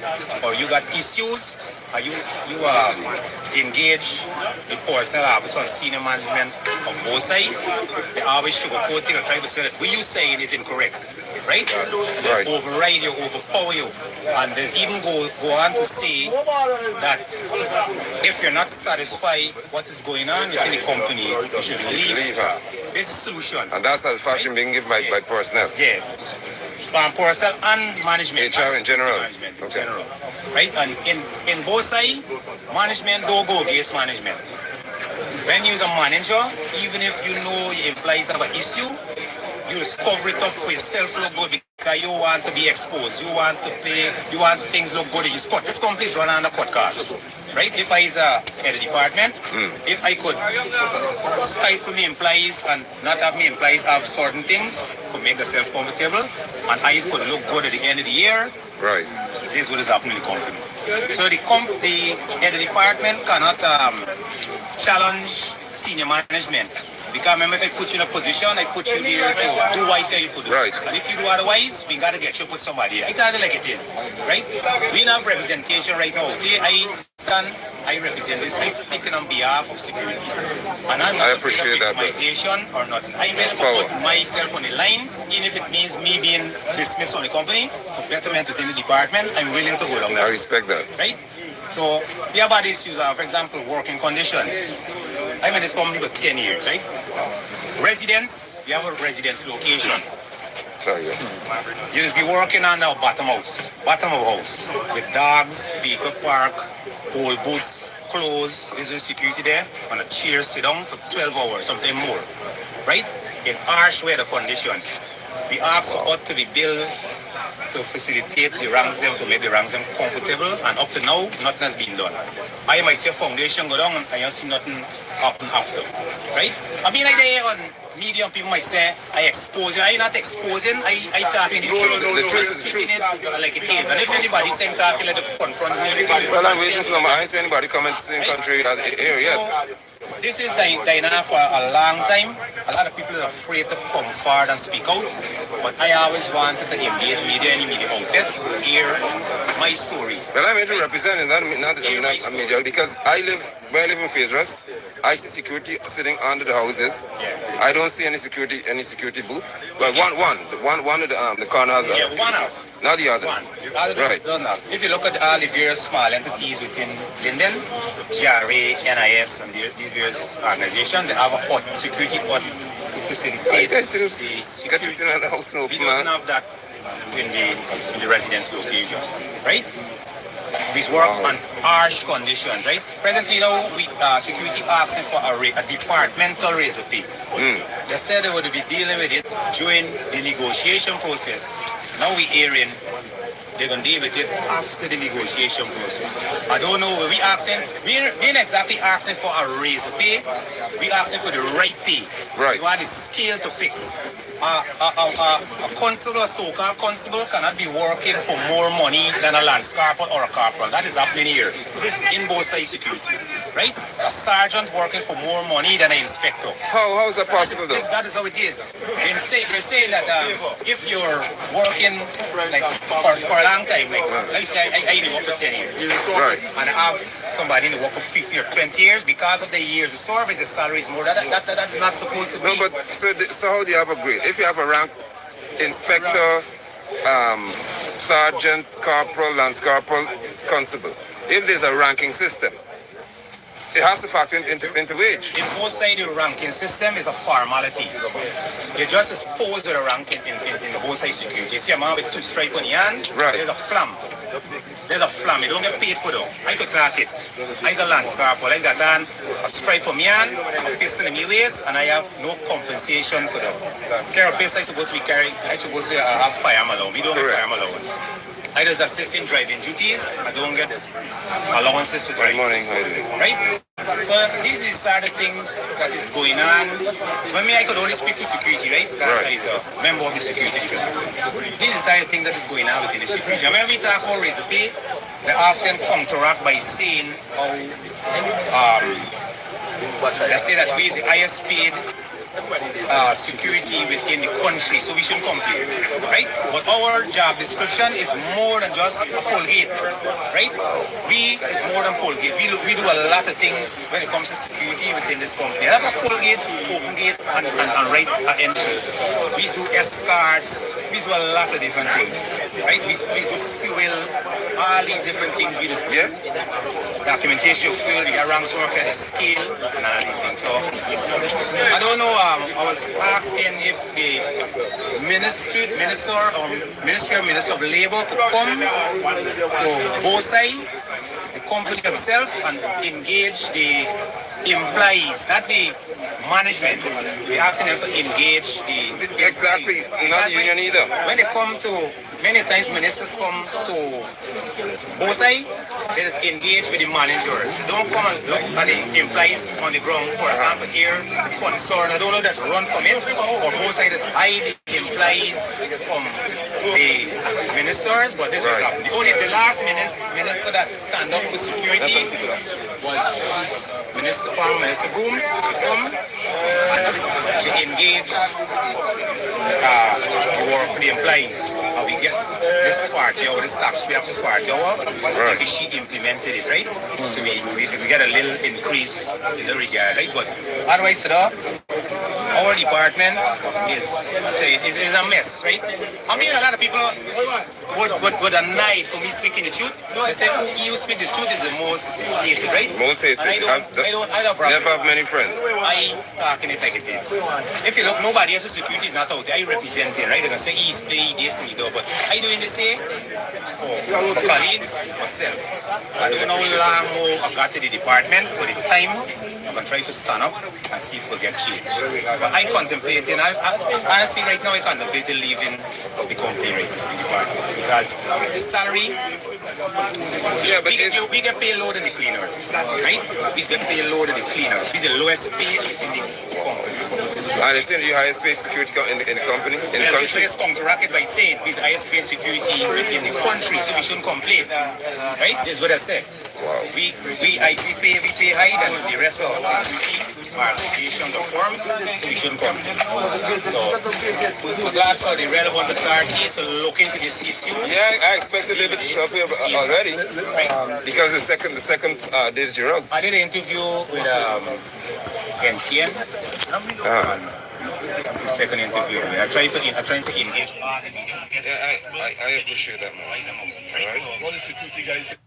or you got issues, or you engage the parcel officer and senior management of both sides. They always sugarcoat it and try to say that what you saying is incorrect. Right? They override you, overpower you. And there's even go on to say that if you're not satisfied what is going on within the company, you should leave her. There's a solution. And that's satisfaction being given by personnel. Yeah. Personnel and management. HR in general. Okay. Right? And in both sides, management don't go against management. When you're a manager, even if you know your employees have an issue, you just cover it up for yourself look good because you want to be exposed. You want to play, you want things look good. You cut. This company is run on a cut cost. Right? If I is a head of department, if I could stifle my employees and not have my employees have certain things to make themselves comfortable, and I could look good at the end of the year, right? This is what is happening in the company. So the head of department cannot challenge senior management. Because remember, if I put you in a position, I put you there to do what I tell you to do. Right. And if you do otherwise, we got to get you put somebody. I tell you like it is, right? We have representation right now. Okay, I represent this. I'm speaking on behalf of security. And I'm not appreciate that, victimization or nothing. I will put myself on the line, even if it means me being dismissed from the company for betterment within the department. I'm willing to go along that. I respect that. Right? So we have other issues, for example, working conditions. I'm in this company for 10 years, right? Residence, we have a residence location. Sorry, You just be working on our bottom of house with dogs, vehicle park, old boots, clothes. There's a security there on a chair, sit down for 12 hours, something more, right? In harsh weather conditions. We ask for what to be built to facilitate the ranks them, to make the ranks them comfortable, and up to now, nothing has been done. I myself foundation go down and I don't see nothing happen after, right? I mean, on media, people might say, I expose you. I'm not exposing, I talking the truth. The truth is the truth. Like it is. And if anybody saying talking, let them confront me. Well, I'm waiting for them. I ain't see anybody come in the same country here yet. This is Diana for a long time. A lot of people are afraid to come forward and speak out. But I always wanted to engage media, any media outlet, hear my story. Well, I'm here to represent it, not because where I live in Fazers, I see security sitting under the houses. I don't see any security booth. Well, one of the corner has us. One house. Not the others. Right. If you look at all the various small entities within Linden, GRA, NIS, and the various organizations, they have a hut, security hut to facilitate the security. In the house, no, We don't have that in the residence locations, right? We work on harsh conditions, right? Presently now, we security asking for a departmental raise of pay. They said they would be dealing with it during the negotiation process. Now we hearing they're gonna deal with it after the negotiation process. I don't know. We ain't exactly asking for a raise of pay. We asking for the right pay. Right. We want the scale to fix. A constable or so-called constable cannot be working for more money than a lance corporal or a corporal. That is happening here in both sides security, right? A sergeant working for more money than an inspector. How is that possible though? That is how it is. They're saying that if you're working like for a long time, like let me say I work for 10 years, Right. and I have somebody in the work for 50 or 20 years, because of the years of service, the salary is more. That's not supposed to be. No, but so how do you have a grade? If you have a rank inspector, sergeant, corporal, lance corporal, constable, if there's a ranking system, it has to factor into wage. In both sides, the ranking system is a formality. You just supposed to the ranking in both sides security. You see a man with 2 stripes on the hand, Right. There's a flam. There's a flam. You don't get paid for though. I could clock it. I'm a lance corporal. I got on a stripe on my hand, a pistol in my waist, and I have no compensation for that. Carry a pistol, I'm supposed to be carrying. I'm supposed to have firearm allowance. We don't have firearm allowance. I just assist in driving duties. I don't get allowances for driving. Morning, Right? So these are the things that is going on. For me, I could only speak to security, right? Because I is a member of the security. This is the thing that is going on within the security. And when we talk about raise the pay, they often counteract by saying how they say that we is the highest paid security within the country, so we shouldn't complain, right? But our job description is more than just a poll gate, right? We is more than poll gate. We do a lot of things when it comes to security within this company. That's a poll gate, open gate, and right entry. We do escorts. We do a lot of different things, right? We do fuel, all these different things we do. Yeah. Documentation of fuel, the ranks work at the scale, and all these things. So I don't know. I was asking if the Ministry of Labor could come to both sides, the company itself, and engage the employees, not the management. We're asking them to engage the Exactly. Not the union either. When they come to, many times ministers come to both sides, they just engage with the managers. They don't come and look at the employees on the ground, for example, here, the concern. I don't know that's run from it, or both sides just hide the employees from the ministers, but this was happening. The last minister that stand up for security was former Minister Brooms. She come to engage to work for the employees. And we get this 40 hour, this tax we have to 40 hour. Right. She implemented it, right? So we get a little increase in the regard, right? But otherwise, our department is a mess, right? I mean, a lot of people would annoyed for me speaking the truth. They say, you speak the truth is the most hated, right? Most hated. I don't never have many friends. I talking it like it is. If you look, nobody else security is not out there. I represent it, right? They're gonna say he's playing this and you do, but I doing the same for my colleagues, myself. I don't know how long more I got to the department for the time. I'm gonna try to stand up and see if we get change. But I contemplating, honestly right now I contemplating leaving the company right now, the department. Because the salary, we get paid lower than the cleaners, right? We get paid lower than the cleaners. We're the lowest paid in the company. And they say the highest paid security in the company, in the country. Let's counteract it by saying we're the highest paid security in the country, so we shouldn't complain, right? That's what I said. Wow. We pay higher than the rest of us. applications or forms, so you shouldn't come. So we're glad for the relevant authorities to look into this issue. Yeah, I expected a little bit of stuff here already because the second did your rug. I did an interview with NCM. The second interview. I try to engage. Yeah, I appreciate that, man. All right. What is security guys?